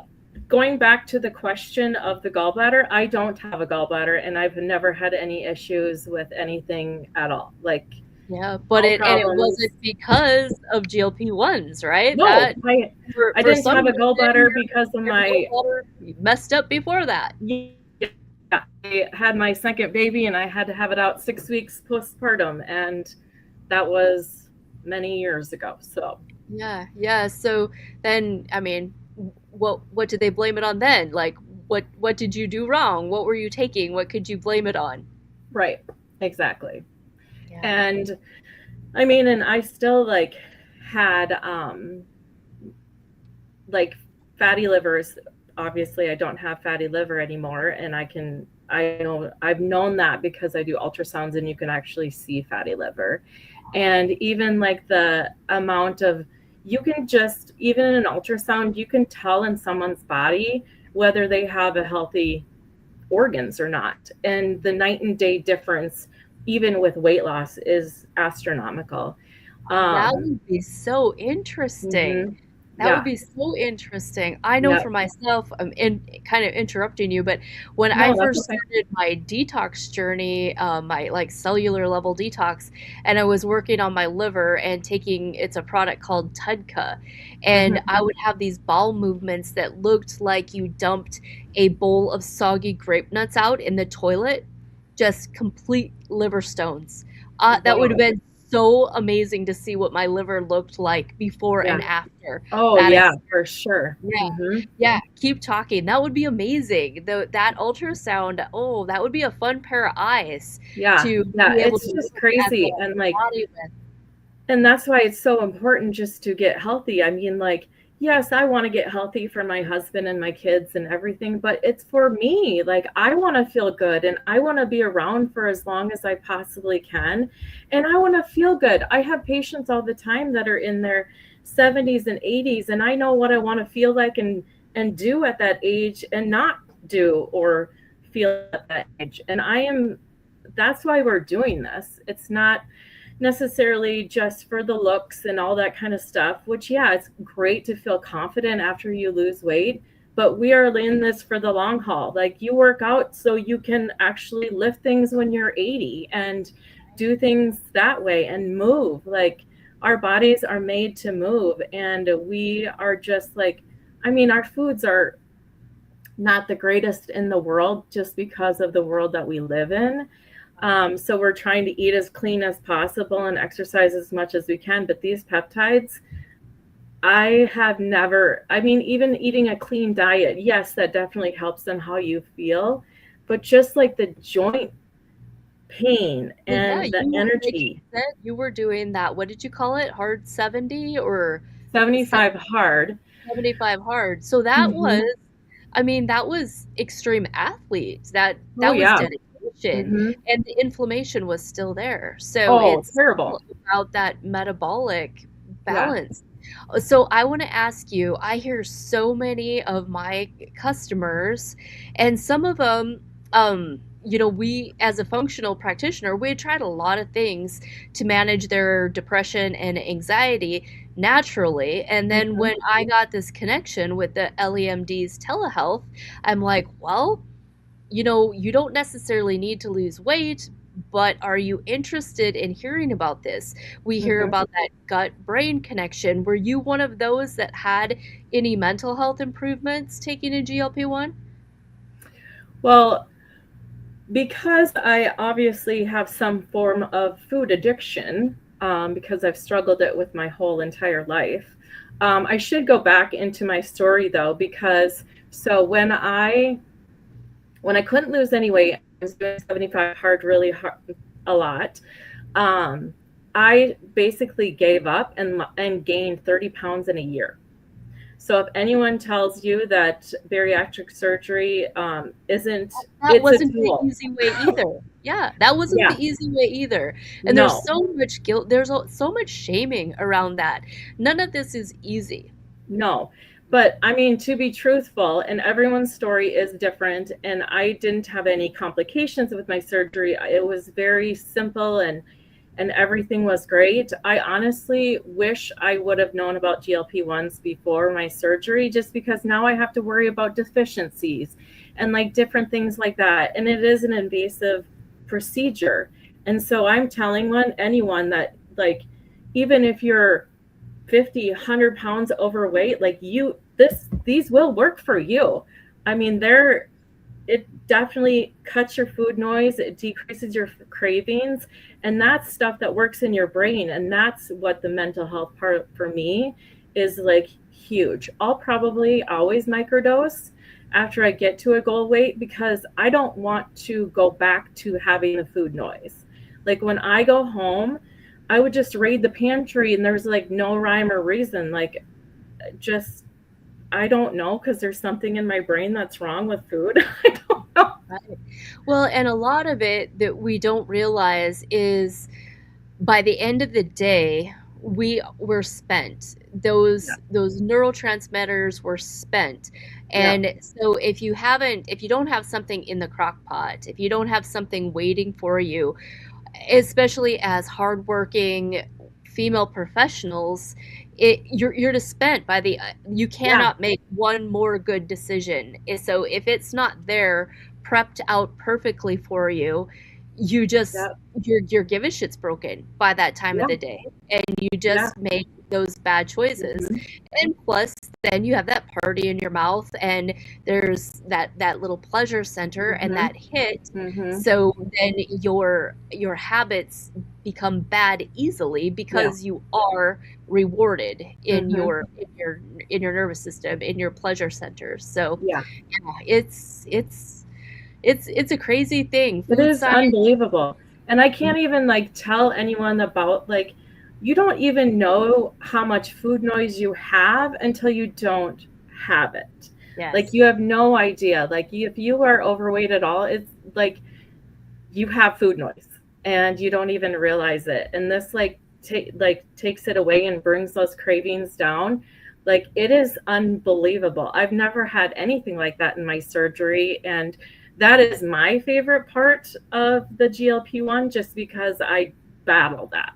going back to the question of the gallbladder, I don't have a gallbladder, and I've never had any issues with anything at all. Like, Yeah, but no it problems. wasn't because of GLP-1s, right? No, That I for didn't some have a reason, gallbladder because of your my, gallbladder messed up before that. yeah, I had my second baby and I had to have it out 6 weeks postpartum, and that was many years ago. So Yeah, yeah. So then, I mean, what did they blame it on then? Like, what did you do wrong? What were you taking? What could you blame it on? right, exactly. Yeah. And I mean, and I still like had like fatty livers. Obviously I don't have fatty liver anymore, and I've known that because I do ultrasounds and you can actually see fatty liver. And even like the amount of, you can just, even in an ultrasound, you can tell in someone's body whether they have a healthy organs or not. And the night and day difference, even with weight loss, is astronomical. That would be so interesting. Mhm. That Yeah. would be so interesting. I know Yep. for myself, I'm kind of interrupting you, but when No, I that's first okay. started my detox journey, my like cellular level detox, and I was working on my liver and taking, it's a product called Tudka, and Mhm. I would have these bowel movements that looked like you dumped a bowl of soggy grape nuts out in the toilet, just complete liver stones. That would have Wow. been so amazing to see what my liver looked like before Yeah. and after Oh, that yeah, experience. for sure. Yeah, Mhm. yeah, keep talking. That would be amazing. That ultrasound, oh, that would be a fun pair of eyes Yeah. to Yeah. be able It's to just look at crazy. the And like, body with. and that's why it's so important just to get healthy. I mean, like, yes, I want to get healthy for my husband and my kids and everything, but it's for me. Like, I want to feel good and I want to be around for as long as I possibly can. And I want to feel good. I have patients all the time that are in their 70s and 80s, and I know what I want to feel like and do at that age and not do or feel at that age. And that's why we're doing this. It's not necessarily just for the looks and all that kind of stuff, which, yeah, it's great to feel confident after you lose weight, but we are in this for the long haul. Like, you work out so you can actually lift things when you're 80 and do things that way and move. Like, our bodies are made to move, and we are just like, I mean, our foods are not the greatest in the world just because of the world that we live in. So we're trying to eat as clean as possible and exercise as much as we can. But these peptides, I have never, I mean, even eating a clean diet, yes, that definitely helps in how you feel. but just like the joint pain Well, yeah, and the you like you energy. said, you were doing that. What did you call it? Hard 70 or 75 hard. 75 hard. So that was, Hmm. I mean, that was extreme athlete. Oh That was yeah. dedication, Hmm. and the inflammation was still there. So Oh, it's all terrible. about that metabolic Yeah. balance. So I want to ask you, I hear so many of my customers, and some of them, we as a functional practitioner, we had tried a lot of things to manage their depression and anxiety naturally. And then Hmm. when I got this connection with the LEMD's telehealth, I'm like, well, you don't necessarily need to lose weight, but are you interested in hearing about this? We hear Hmm. about that gut brain connection. Were you one of those that had any mental health improvements taking a GLP-1? Well, because I obviously have some form of food addiction, because I've struggled it with my whole entire life. I should go back into my story though, because so when I couldn't lose any weight, I was doing 75 hard, really hard, a lot. Um, I basically gave up and gained 30 pounds in a year. So if anyone tells you that bariatric surgery isn't, That it's a wasn't the tool. easy way either. Yeah, that wasn't the Yeah, easy way either. And there's no, so much guilt, there's so much shaming around that. None of this is easy. no. But I mean, to be truthful, and everyone's story is different, and I didn't have any complications with my surgery. It was very simple and everything was great. I honestly wish I would have known about GLP-1s before my surgery, just because now I have to worry about deficiencies and like different things like that. And it is an invasive procedure. And so I'm telling anyone that, like, even if you're 50, 100 pounds overweight, like these will work for you. I mean, it definitely cuts your food noise, it decreases your cravings, and that's stuff that works in your brain. And that's what the mental health part for me is like huge. I'll probably always microdose after I get to a goal weight, because I don't want to go back to having the food noise. Like when I go home, I would just raid the pantry and there's like no rhyme or reason. Like, just, I don't know, because there's something in my brain that's wrong with food. I don't know. Right. Well, and a lot of it that we don't realize is by the end of the day, we were spent. Yeah. Those neurotransmitters were spent. Yeah. And so if you don't have something in the crock pot, if you don't have something waiting for you, especially as hardworking female professionals, you're just spent by the you Yeah. cannot make one more good decision. So if it's not there prepped out perfectly for you, you just Yeah. your give a shit's broken by that time of Yeah. the day, and you Yeah. just make those bad choices. Hmm. And plus then you have that party in your mouth, and there's that little pleasure center and Hmm. that hit. Hmm. So then your habits become bad easily Yeah. because you are rewarded in Hmm. your nervous system, in your pleasure centers. So Yeah. yeah, it's a crazy thing. It Food is science. unbelievable. And I can't even like tell anyone about, like, you don't even know how much food noise you have until you don't have it. Like, Yes. you have no idea. Like, if you are overweight at all, it's like you have food noise and you don't even realize it. And this like takes it away and brings those cravings down. Like, it is unbelievable. I've never had anything like that in my surgery, and that is my favorite part of the GLP-1, just because I battle that.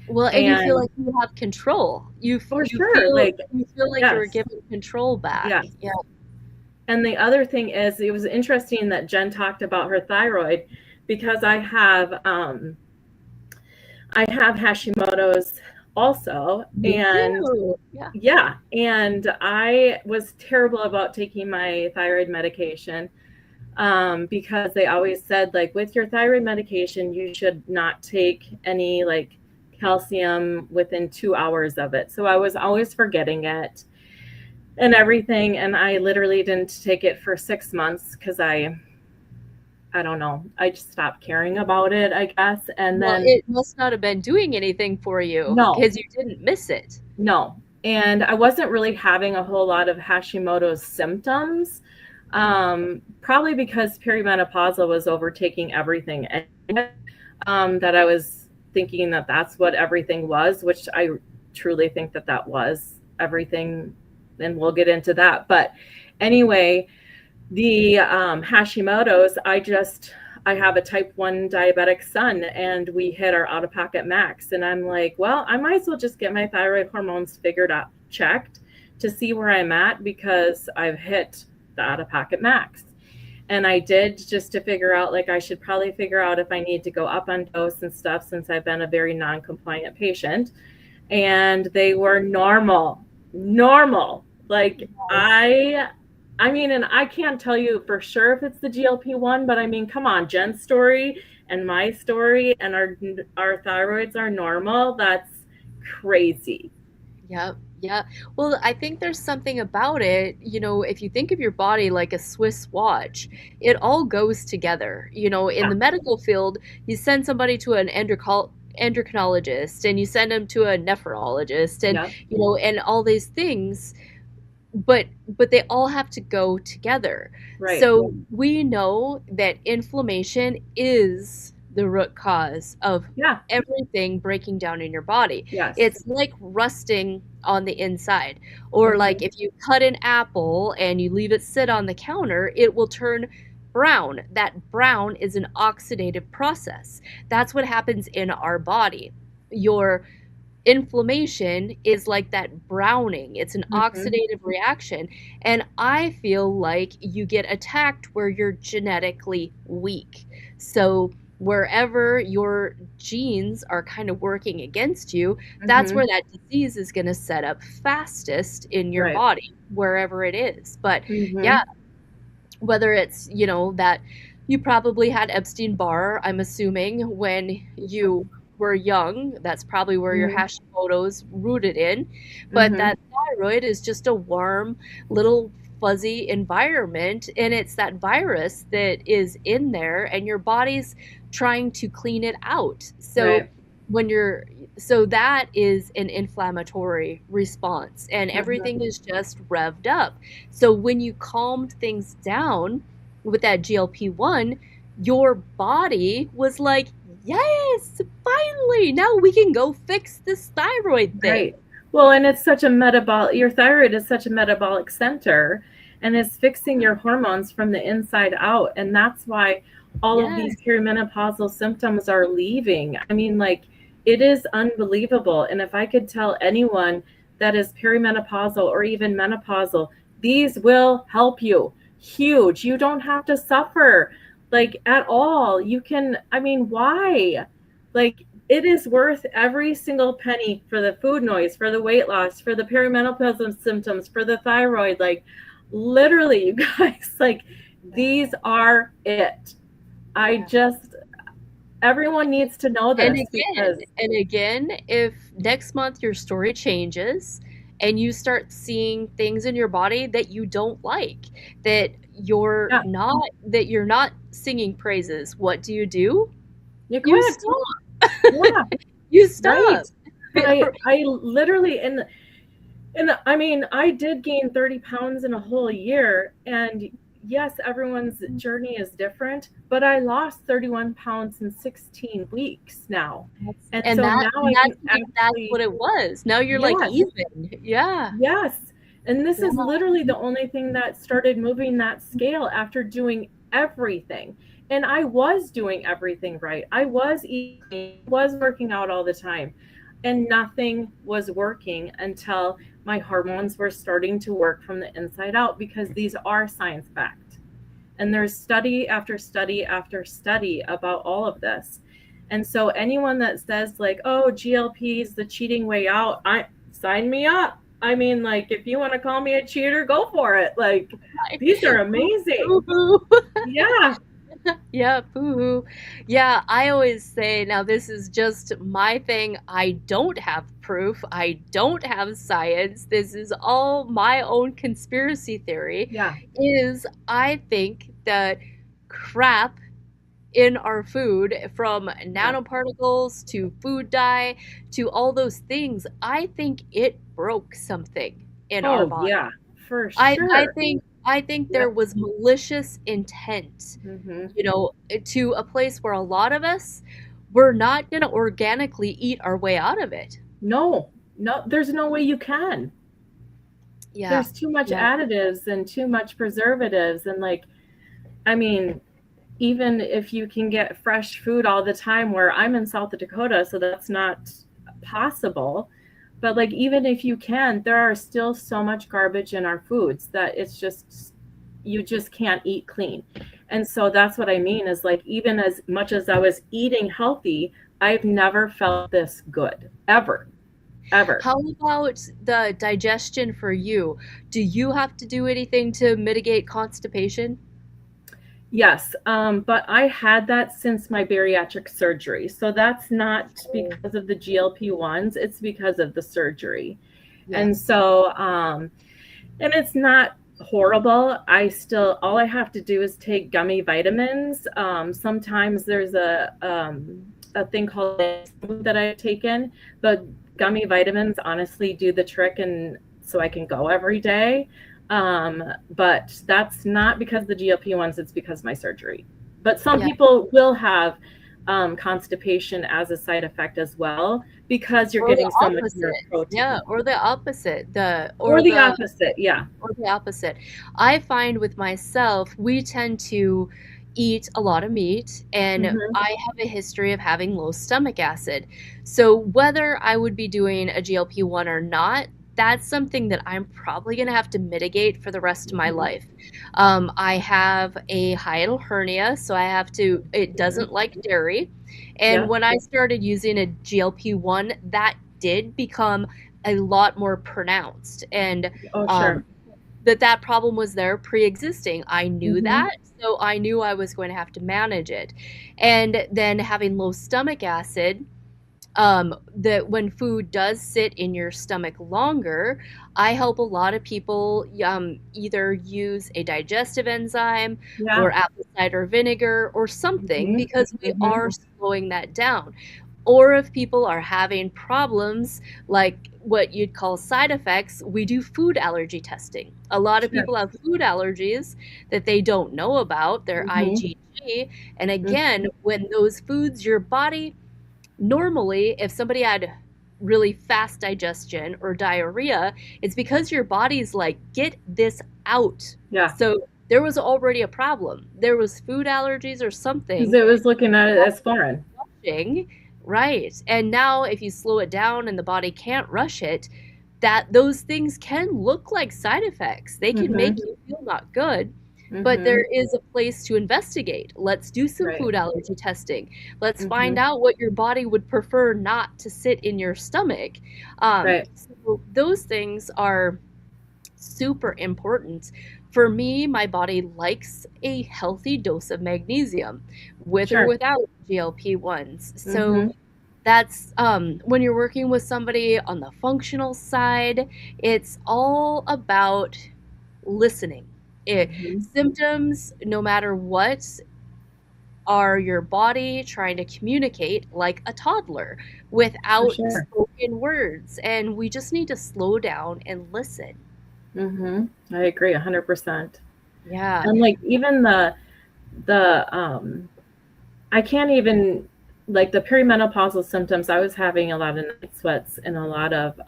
Well, and you feel And like you have control. for sure, like, You feel like you're yes, given control back. yes. Yeah. And the other thing is, it was interesting that Jen talked about her thyroid, because I have Hashimoto's also. Me And too. Yeah. yeah, and I was terrible about taking my thyroid medication, because they always said, like, with your thyroid medication, you should not take any like calcium within 2 hours of it. So I was always forgetting it and everything. And I literally didn't take it for 6 months because I I don't know. I just stopped caring about it, I guess. And Well, then, it must not have been doing anything for you no, because you didn't miss it. no. And I wasn't really having a whole lot of Hashimoto's symptoms, probably because perimenopausal was overtaking everything. That I was thinking that that's what everything was, which I truly think that that was everything. And we'll get into that. But anyway, the Hashimoto's, I have a type 1 diabetic son, and we hit our out-of-pocket max. And I'm like, well, I might as well just get my thyroid hormones figured out, checked to see where I'm at, because I've hit the out-of-pocket max. And I did, just to figure out, like, I should probably figure out if I need to go up on dose and stuff, since I've been a very non-compliant patient. And they were normal. Like, I mean, and I can't tell you for sure if it's the GLP-1, but I mean, come on, Jen's story and my story, and our thyroids are normal. That's crazy. Yep. Yeah. Well, I think there's something about it, if you think of your body like a Swiss watch, it all goes together. In the medical field, you send somebody to an endocrinologist, and you send them to a nephrologist, and and all these things, but they all have to go together. Right. So we know that inflammation is the root cause of everything breaking down in your body. Yes. It's like rusting on the inside, or like if you cut an apple and you leave it sit on the counter, it will turn brown. That brown is an oxidative process. That's what happens in our body. Your inflammation is like that browning. It's an oxidative reaction. And I feel like you get attacked where you're genetically weak. So wherever your genes are kind of working against you, that's where that disease is going to set up fastest in your body, wherever it is. But yeah, whether it's, that you probably had Epstein-Barr, I'm assuming, when you were young, that's probably where your Hashimoto's rooted in. But that thyroid is just a warm, little fuzzy environment, and it's that virus that is in there, and your body's trying to clean it out. So so that is an inflammatory response, and everything is just revved up. So when you calmed things down with that GLP-1, your body was like, yes, finally, now we can go fix this thyroid thing. Right. Well, and it's such a your thyroid is such a metabolic center, and it's fixing your hormones from the inside out. And that's why all of these perimenopausal symptoms are leaving. I mean, like, it is unbelievable. And if I could tell anyone that is perimenopausal or even menopausal, these will help you. Huge. You don't have to suffer, like, at all. You can, I mean, why? Like, it is worth every single penny for the food noise, for the weight loss, for the perimenopausal symptoms, for the thyroid. Like, literally, you guys, like, these are it. Everyone needs to know this. And again, if next month your story changes and you start seeing things in your body that you don't like, that you're not singing praises, what do? You stop. Yeah. You stop. Right. I literally, and I mean, I did gain 30 pounds in a whole year, and yes, everyone's journey is different, but I lost 31 pounds in 16 weeks now. And so now that's what it was. Now you're like even. Yeah. Yes. And this is literally the only thing that started moving that scale after doing everything. And I was doing everything right. I was eating, was working out all the time, and nothing was working until my hormones were starting to work from the inside out, because these are science-backed. And there's study after study after study about all of this. And so anyone that says, like, oh, GLP is the cheating way out, sign me up. I mean, like, if you want to call me a cheater, go for it. Like, these are amazing. Yeah. Yeah, boo-hoo. Yeah, I always say, now this is just my thing. I don't have proof. I don't have science. This is all my own conspiracy theory. Yeah. Is I think that crap in our food, from nanoparticles to food dye to all those things, I think it broke something in our Oh body. yeah, for I sure. think there Yep. was malicious intent, Hmm. to a place where a lot of us, we're not going to organically eat our way out of it. No, no, there's no way you can. Yeah. There's too much Yeah. additives and too much preservatives. And like, I mean, even if you can get fresh food all the time, where I'm in South Dakota, so that's not possible. But like, even if you can, there are still so much garbage in our foods that it's just, you just can't eat clean. And so that's what I mean is like, even as much as I was eating healthy, I've never felt this good ever, ever. How about the digestion for you? Do you have to do anything to mitigate constipation? Yes, but I had that since my bariatric surgery. So that's not Oh, because of the GLP-1s, it's because of the surgery. yeah. And so, and it's not horrible. I still, all I have to do is take gummy vitamins. Sometimes there's a thing called that I've taken, but gummy vitamins honestly do the trick, and so I can go every day. But that's not because of the GLP-1s, it's because of my surgery. But some Yeah. people will have constipation as a side effect as well, because you're Or the getting so much more opposite. Yeah, protein. or the opposite. Or the opposite, yeah. Or the opposite. I find with myself, we tend to eat a lot of meat, and Hmm. I have a history of having low stomach acid. So whether I would be doing a GLP-1 or not, that's something that I'm probably going to have to mitigate for the rest of my Hmm. life. I have a hiatal hernia, so I have to, it Hmm. doesn't like dairy. And Yeah. when I started using a GLP-1, that did become a lot more pronounced. And Oh, um, sure. that problem was there pre-existing. I knew Hmm. that, so I knew I was going to have to manage it. And then having low stomach acid, that when food does sit in your stomach longer, I help a lot of people either use a digestive enzyme Yeah. or apple cider vinegar or something, Hmm. because we Hmm. are slowing that down. Or if people are having problems like what you'd call side effects, we do food allergy testing. A lot of Sure. people have food allergies that they don't know about, their Hmm. IgG. And again, Hmm. when those foods, your body, normally, if somebody had really fast digestion or diarrhea, it's because your body's like, get this out. Yeah. So there was already a problem. There was food allergies or Because something it was looking at it as foreign. rushing, right? And now if you slow it down and the body can't rush it, that those things can look like side effects. They can make Hmm. you feel not good, but Hmm. there is a place to investigate. Let's do some Right. food allergy testing. Let's find Hmm. out what your body would prefer not to sit in your stomach. Right. So those things are super important. For me, my body likes a healthy dose of magnesium with or Sure. without GLP-1s. So Hmm. that's when you're working with somebody on the functional side, it's all about listening. Hmm. Symptoms, no matter what, are your body trying to communicate like a toddler For without sure. spoken words. And we just need to slow down and listen. Hmm. I agree 100%. Yeah. And like even the I can't even, like the perimenopausal symptoms, I was having a lot of night sweats and a lot of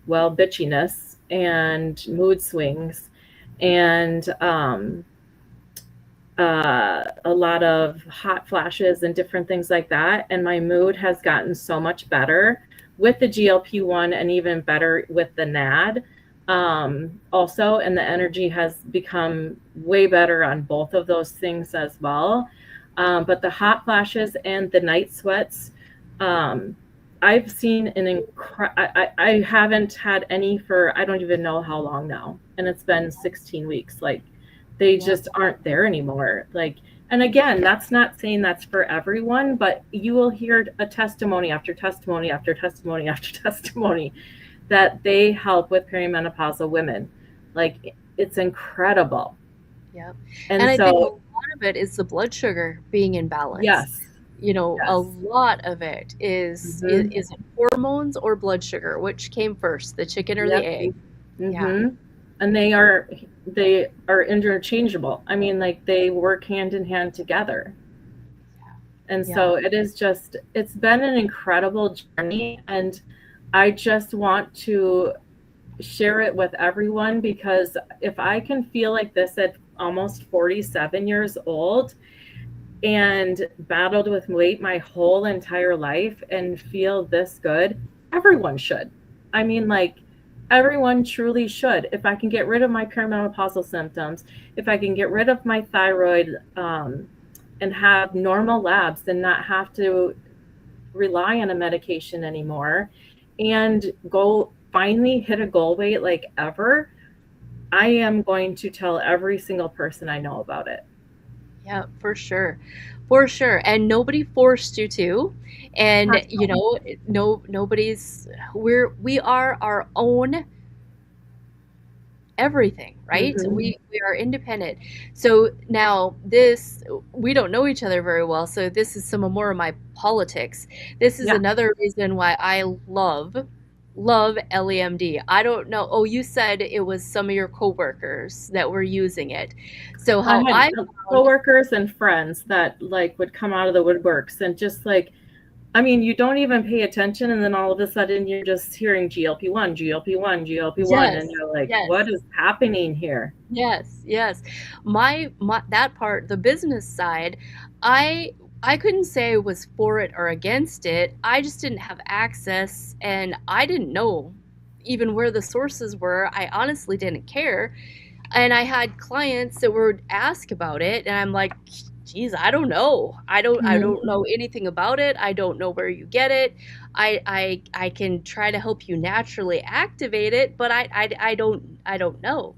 well, bitchiness and mood swings, and a lot of hot flashes and different things like that. And my mood has gotten so much better with the GLP-1, and even better with the NAD also. And the energy has become way better on both of those things as well. But the hot flashes and the night sweats, um, I've seen I haven't had any for, I don't even know how long now. And it's been 16 weeks. Like, they Yep. just aren't there anymore. Like, and again, that's not saying that's for everyone, but you will hear a testimony after testimony after testimony after testimony that they help with perimenopausal women. Like, it's incredible. Yep. And And I think a so, lot of it is the blood sugar being in balance. Yes. You know, a Yes. lot of it is Mhm. is it hormones or blood sugar? Which came first, the chicken or the Yep. egg? Yeah. Mhm. And they are interchangeable. I mean, like they work hand in hand together. And Yeah. so it is just, it's been an incredible journey. And I just want to share it with everyone, because if I can feel like this at almost 47 years old and battled with weight my whole entire life and feel this good, everyone should. I mean, like, everyone truly should. If I can get rid of my perimenopausal symptoms, if I can get rid of my thyroid, and have normal labs and not have to rely on a medication anymore, and go finally hit a goal weight like ever, I am going to tell every single person I know about it. Yeah, for sure. For sure. And nobody forced you to. And you know, nobody's we are our own everything, right? Mhm. We are independent. So now this, we don't know each other very well, so this is some more of my politics. This is Yeah. another reason why I love LEMD. I don't know. Oh, you said it was some of your coworkers that were using it. So I how had I found, coworkers and friends that like would come out of the woodworks and just like, I mean, you don't even pay attention, and then all of a sudden you're just hearing GLP-1, GLP-1, GLP-1, and yes, you're like, yes. what is happening here? Yes, yes. My that part, the business side, I couldn't say I was for it or against it. I just didn't have access, and I didn't know even where the sources were. I honestly didn't care. And I had clients that would ask about it, and I'm like, geez, I don't know. I Mhm. don't know anything about it. I don't know where you get it. I can try to help you naturally activate it, but I don't know.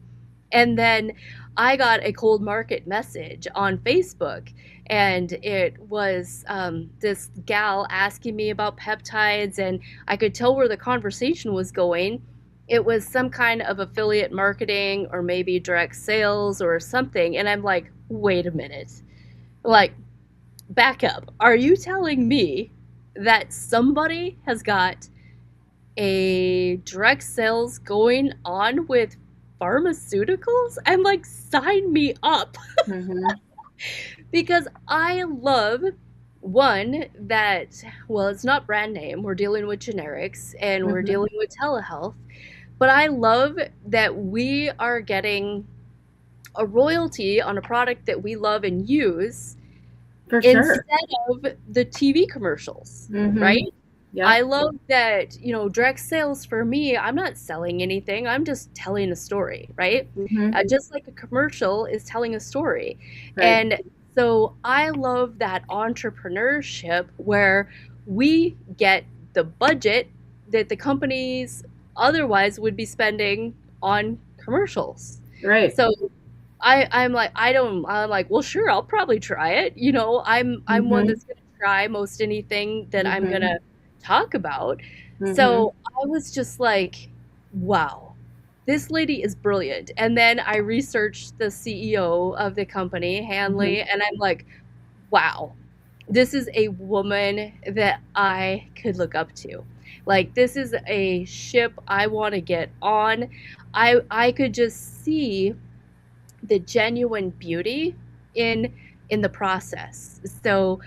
And then I got a cold market message on Facebook, and it was this gal asking me about peptides, and I could tell where the conversation was going. It was some kind of affiliate marketing or maybe direct sales or something. And I'm like, wait a minute. Like, back up. Are you telling me that somebody has got a direct sales going on with pharmaceuticals? I'm like, sign me up. Mhm. Because I love one that, well, it's not brand name. We're dealing with generics and we're Mhm. dealing with telehealth. But I love that we are getting a royalty on a product that we love and use For instead sure. of the TV commercials, Mhm. right? I Yep. love that, you know, direct sales for me, I'm not selling anything. I'm just telling a story, right? Mhm. Just like a commercial is telling a story. Right. And so I love that entrepreneurship where we get the budget that the companies otherwise would be spending on commercials. Right. So I'm like, I'm like, well, sure, I'll probably try it. You know, I'm one Mhm. that's gonna try most anything that I'm Mhm. gonna talk about. Mhm. So I was just like, wow, this lady is brilliant. And then I researched the CEO of the company, Mhm. Hanley, and I'm like, wow, this is a woman that I could look up to. Like, this is a ship I want to get on. I could just see the genuine beauty in the process. So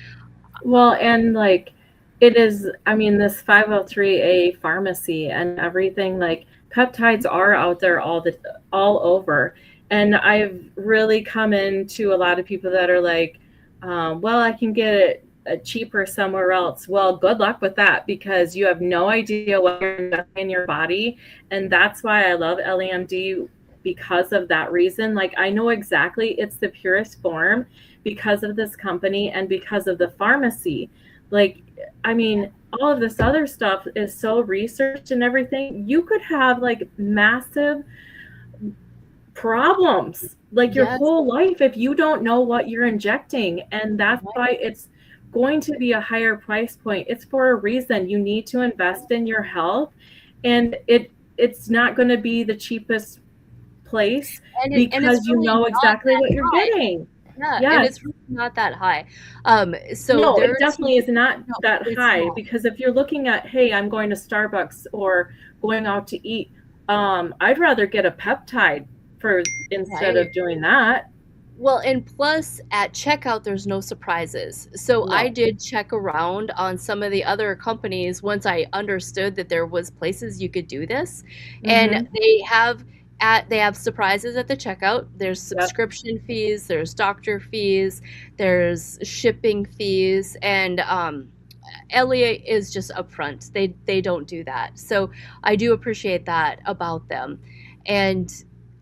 Well, and like it is, I mean, this 503A pharmacy and everything, like peptides are out there all over. And I've really come into a lot of people that are like, well, I can get it cheaper somewhere else. Well, good luck with that, because you have no idea what you're injecting in your body. And that's why I love LAMD, because of that reason. Like, I know exactly it's the purest form because of this company and because of the pharmacy. Like, I mean, all of this other stuff is so researched and everything. You could have like massive problems like your yes, whole life if you don't know what you're injecting. And that's why it's going to be a higher price point. It's for a reason. You need to invest in your health, and it's not going to be the cheapest place and it's because you really know not exactly that what you're high. getting. Yeah, and Yes. it's really not that high. So No, there it are definitely is not no, that it's high, not. because if you're looking at, hey, I'm going to Starbucks or going out to eat, I'd rather get a peptide for instead Right. of doing that. Well, and plus at checkout, there's no surprises. So I No. did check around on some of the other companies once I understood that there was places you could do this, and Mm-hmm. they have surprises at the checkout. There's Yep. subscription fees, there's doctor fees, there's shipping fees, and Elliot is just upfront. They don't do that. So I do appreciate that about them. And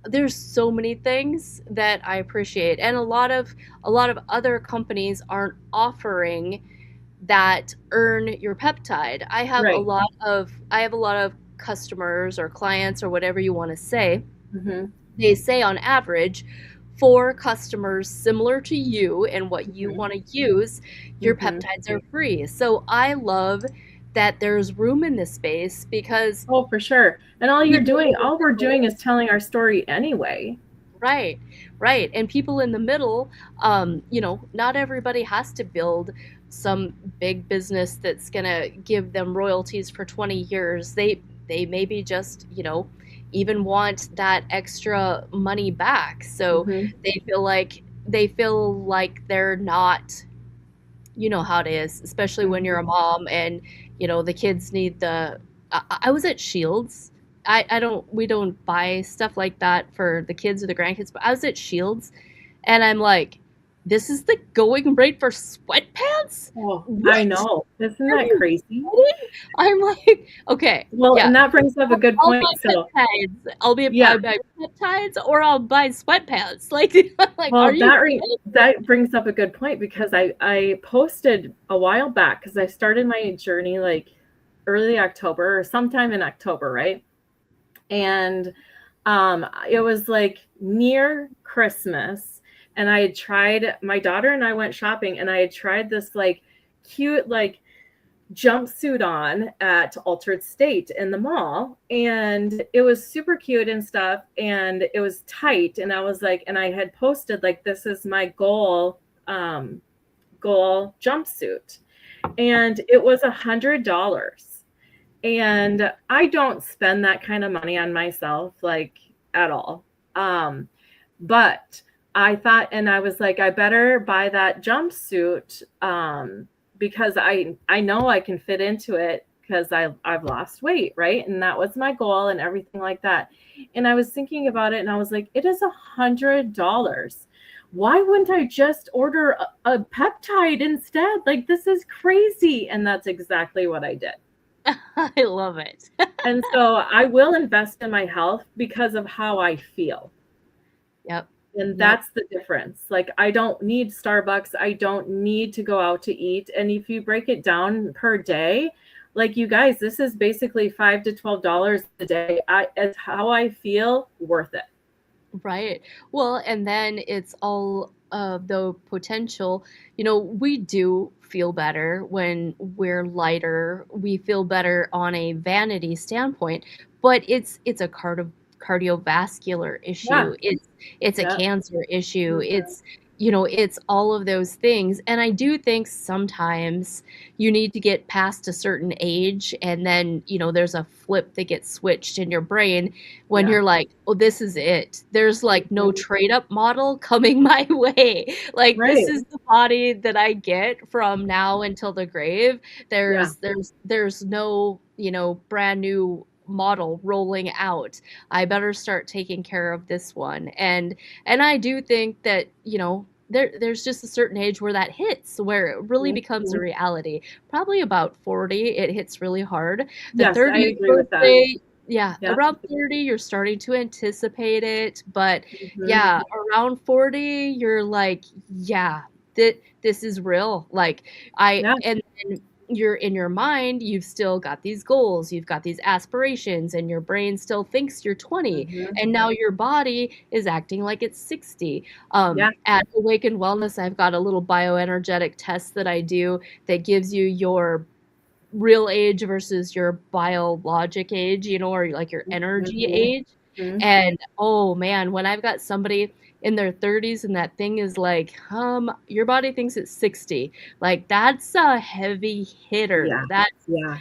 there's so many things that I appreciate. And a lot of other companies aren't offering that earn your peptide. Right. I have a lot of customers or clients or whatever you want to say. Mm-hmm. They say on average for customers similar to you and what you Mm-hmm. want to use, your Mm-hmm. peptides are free. So I love that there's room in this space because Oh, for sure. And people in the all we're doing middle, is telling our story anyway. right, right. And people in the middle, not everybody has to build some big business that's gonna give them royalties for 20 years. They maybe just, even want that extra money back. So Mm-hmm. they feel like they're not, you know how it is, especially when you're Mm-hmm. a mom and the kids need the. I was at Shields. I don't we don't buy stuff like that for the kids or the grandkids, but I was at Shields and I'm like, this is the going rate for sweatpants? Oh, I What? know. Isn't Are that you crazy? kidding? I'm like, okay, Well, yeah, and that brings up a good I'll point. buy So, peptides. I'll yeah. buy peptides or I'll buy sweatpants. Like, like, are Well, you kidding? that brings up a good point, because I posted a while back, because I started my journey like early October or sometime in October, right? And it was like near Christmas, and I had tried, my daughter and I went shopping, and I had tried this like cute like jumpsuit on at Altered State in the mall, and it was super cute and stuff, and it was tight, and I was like, and I had posted like, this is my goal jumpsuit, and it was $100, and I don't spend that kind of money on myself, like, at all. But I thought, and I was like, I better buy that jumpsuit, because I know I can fit into it, because I've lost weight, right? And that was my goal and everything like that. And I was thinking about it, and I was like, it is $100. Why wouldn't I just order a peptide instead? Like, this is crazy. And that's exactly what I did. I love it. And so I will invest in my health because of how I feel. Yep. And Yep. that's the difference. Like, I don't need Starbucks. I don't need to go out to eat. And if you break it down per day, like, you guys, this is basically $5 to $12 a day. As how I feel, worth it. Right. Well, and then it's all of the potential. We do feel better when we're lighter. We feel better on a vanity standpoint, but it's a cardiovascular Yeah. issue. It's a Yeah. cancer issue. Mhm. It's all of those things. And I do think sometimes you need to get past a certain age and then, there's a flip that gets switched in your brain when Yeah. you're like, oh, this is it. There's like no Mhm. trade up model coming my way. Like this Right. is the body that I get from now until the grave. Yeah. There's no, brand new model rolling out. I better start taking care of this one. And I do think that, there's just a certain age where that hits, where it really becomes a Mhm. reality. Probably about 40, it hits really hard. The Yes, I 30th agree with that. birthday, yeah, Yeah. around 30, you're starting to anticipate it. But Mhm. yeah, around 40, you're like, yeah, this is real. Like, Yeah. and then you're in your mind, you've still got these goals, you've got these aspirations, and your brain still thinks you're 20. Mhm. And now your body is acting like it's 60. Yeah. At Awaken Wellness, I've got a little bioenergetic test that I do that gives you your real age versus your biologic age, or like your energy Mhm. age. Mhm. And oh man, when I've got somebody, in their 30s and that thing is like, your body thinks it's 60. Like that's a heavy hitter. Yeah. Yeah.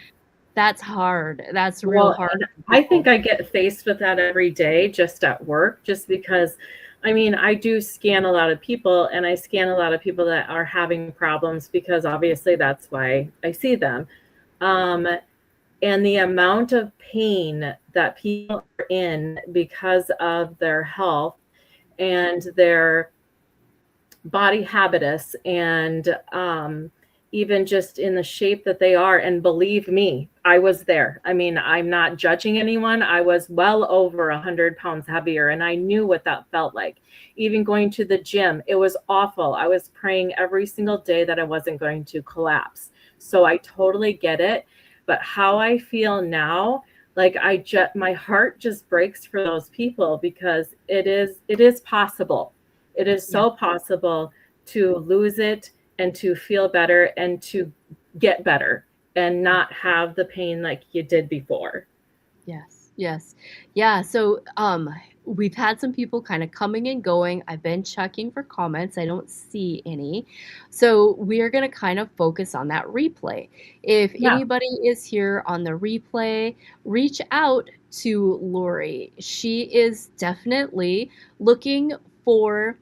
That's hard. That's real Well, hard and for I think people. I get faced with that every day just at work, just because, I mean, I do scan a lot of people and I scan a lot of people that are having problems because obviously that's why I see them. Um, and the amount of pain that people are in because of their health and their body habitus and even just in the shape that they are. And believe me, I was there. I mean, I'm not judging anyone. I was well over 100 pounds heavier and I knew what that felt like. Even going to the gym, it was awful. I was praying every single day that I wasn't going to collapse. So I totally get it. But how I feel now, like my heart just breaks for those people because it is possible. It is Yeah. so possible to lose it and to feel better and to get better and not have the pain like you did before. Yes. Yes. Yeah. So, we've had some people kind of coming and going. I've been checking for comments. I don't see any. So, we are going to kind of focus on that replay. If Yeah. anybody is here on the replay, reach out to Lori. She is definitely looking for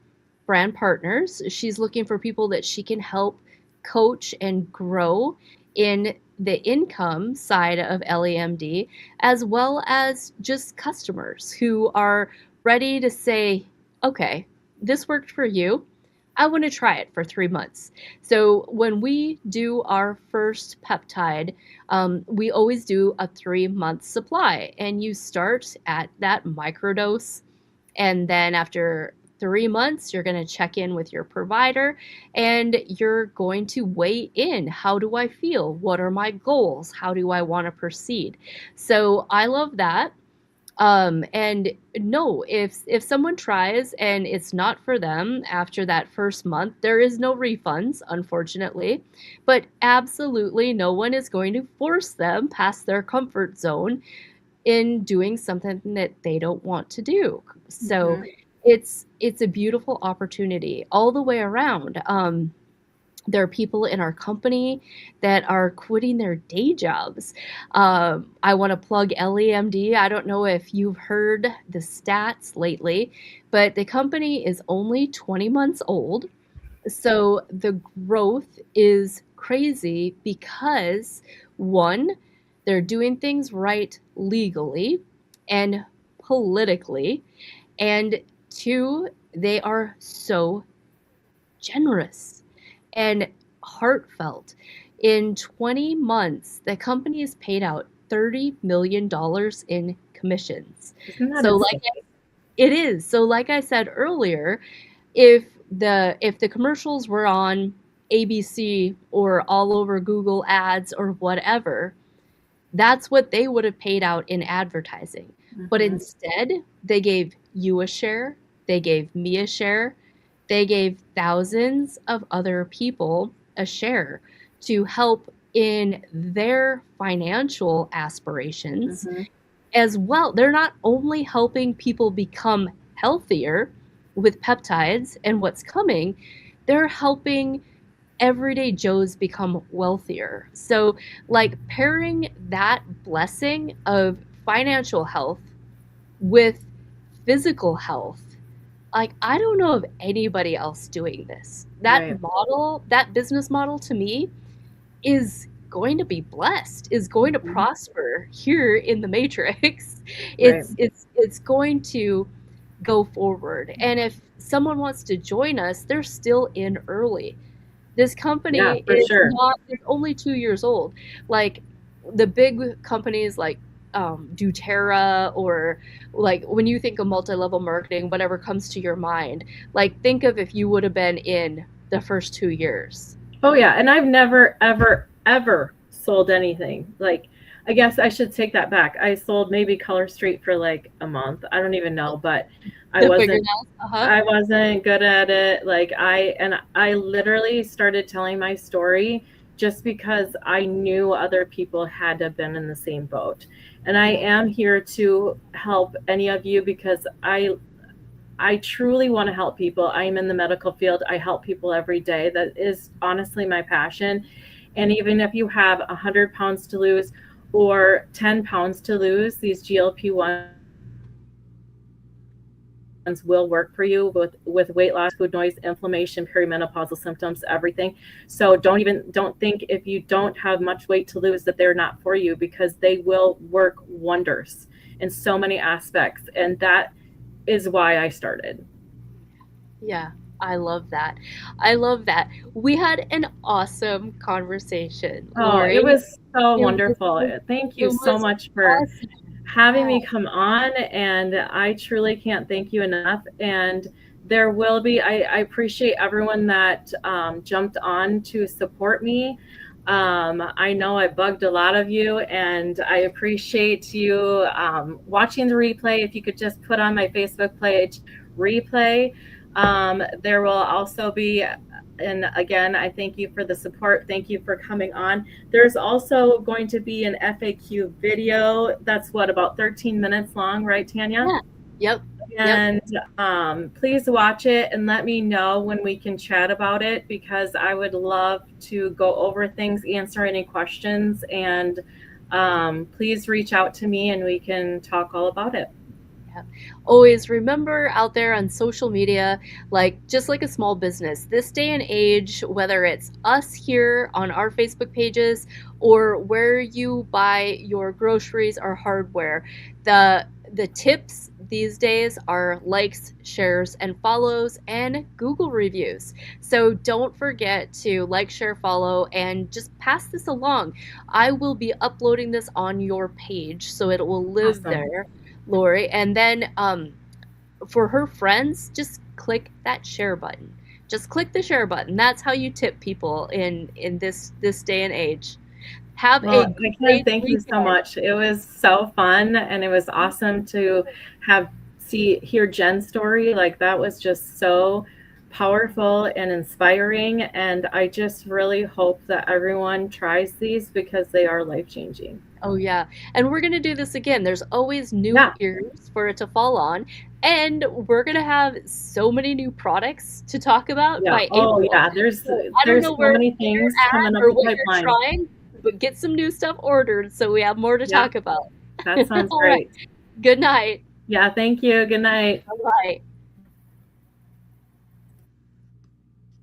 brand partners. She's looking for people that she can help coach and grow in the income side of LEMD, as well as just customers who are ready to say, okay, this worked for you. I want to try it for 3 months. So when we do our first peptide, we always do a 3 month supply, and you start at that microdose, and then after 3 months, you're going to check in with your provider and you're going to weigh in. How do I feel? What are my goals? How do I want to proceed? So I love that. And no, if someone tries and it's not for them after that first month, there is no refunds, unfortunately. But absolutely no one is going to force them past their comfort zone in doing something that they don't want to do. So Mhm. it's a beautiful opportunity all the way around. There are people in our company that are quitting their day jobs. I want to plug LEMD. I don't know if you've heard the stats lately, but the company is only 20 months old. So the growth is crazy because one, they're doing things right legally and politically, and two, they are so generous and heartfelt. In 20 months, the company has paid out $30 million in commissions. Isn't that So insane? it is. So like I said earlier, if the commercials were on ABC or all over Google Ads or whatever, that's what they would have paid out in advertising. But Mhm. instead, they gave you a share, they gave me a share, they gave thousands of other people a share to help in their financial aspirations Mhm. as well. They're not only helping people become healthier with peptides and what's coming, they're helping everyday Joes become wealthier. So, like, pairing that blessing of financial health with physical health, like, I don't know of anybody else doing this. Right. That business model to me is going to be blessed, is going to Mhm. prosper here in the Matrix. Right. It's going to go forward. And if someone wants to join us, they're still in early. This Yeah, company for sure. it's only 2 years old. Like the big companies like doTERRA, or like when you think of multi-level marketing, whatever comes to your mind, like think of if you would have been in the first 2 years. Oh yeah, and I've never ever ever sold anything. Like, I guess I should take that back. I sold maybe Color Street for like a month. I don't even know, but I The wasn't fingernails, uh-huh. I wasn't good at it. Like, I literally started telling my story just because I knew other people had to have been in the same boat. And I Yeah. am here to help any of you because I truly want to help people. I am in the medical field. I help people every day. That is honestly my passion. And even if you have 100 pounds to lose or 10 pounds to lose, these GLP-1 will work for you with weight loss, food noise, inflammation, perimenopausal symptoms, everything. So don't think if you don't have much weight to lose that they're not for you, because they will work wonders in so many aspects. And that is why I started. Yeah, I love that. I love that. We had an awesome conversation, Oh, Lori. it was so It wonderful. was, Thank it you so was much for awesome. having me come on, and I truly can't thank you enough. And there will be, I appreciate everyone that jumped on to support me. I know I bugged a lot of you, and I appreciate you watching the replay. If you could just put on my Facebook page replay. There will also be, and again, I thank you for the support. Thank you for coming on. There's also going to be an FAQ video that's about 13 minutes long, right, Tanya? Yeah. Yep. And please watch it and let me know when we can chat about it, because I would love to go over things, answer any questions, and please reach out to me and we can talk all about it. Yeah. Always remember out there on social media, just like a small business, this day and age, whether it's us here on our Facebook pages or where you buy your groceries or hardware, the tips these days are likes, shares, and follows, and Google reviews. So don't forget to like, share, follow, and just pass this along. I will be uploading this on your page, so it will live Awesome. there, Lori. And then for her friends, just click that share button. Just click the share button. That's how you tip people in this day and age. Have Well, a I great can't thank you so weekend. much. It was so fun, and it was awesome to hear Jen's story. That was just so powerful and inspiring, and I just really hope that everyone tries these because they are life-changing. Oh yeah, and we're gonna do this again. There's always new Yeah. ears for it to fall on, and we're gonna have so many new products to talk about Yeah. by Oh April. yeah, there's So I don't know so where many you're things coming at up or the what you're pipeline. trying, but get some new stuff ordered so we have more to Yeah. talk about. That sounds All right. great. Good night. Yeah, thank you. Good night. Bye-bye.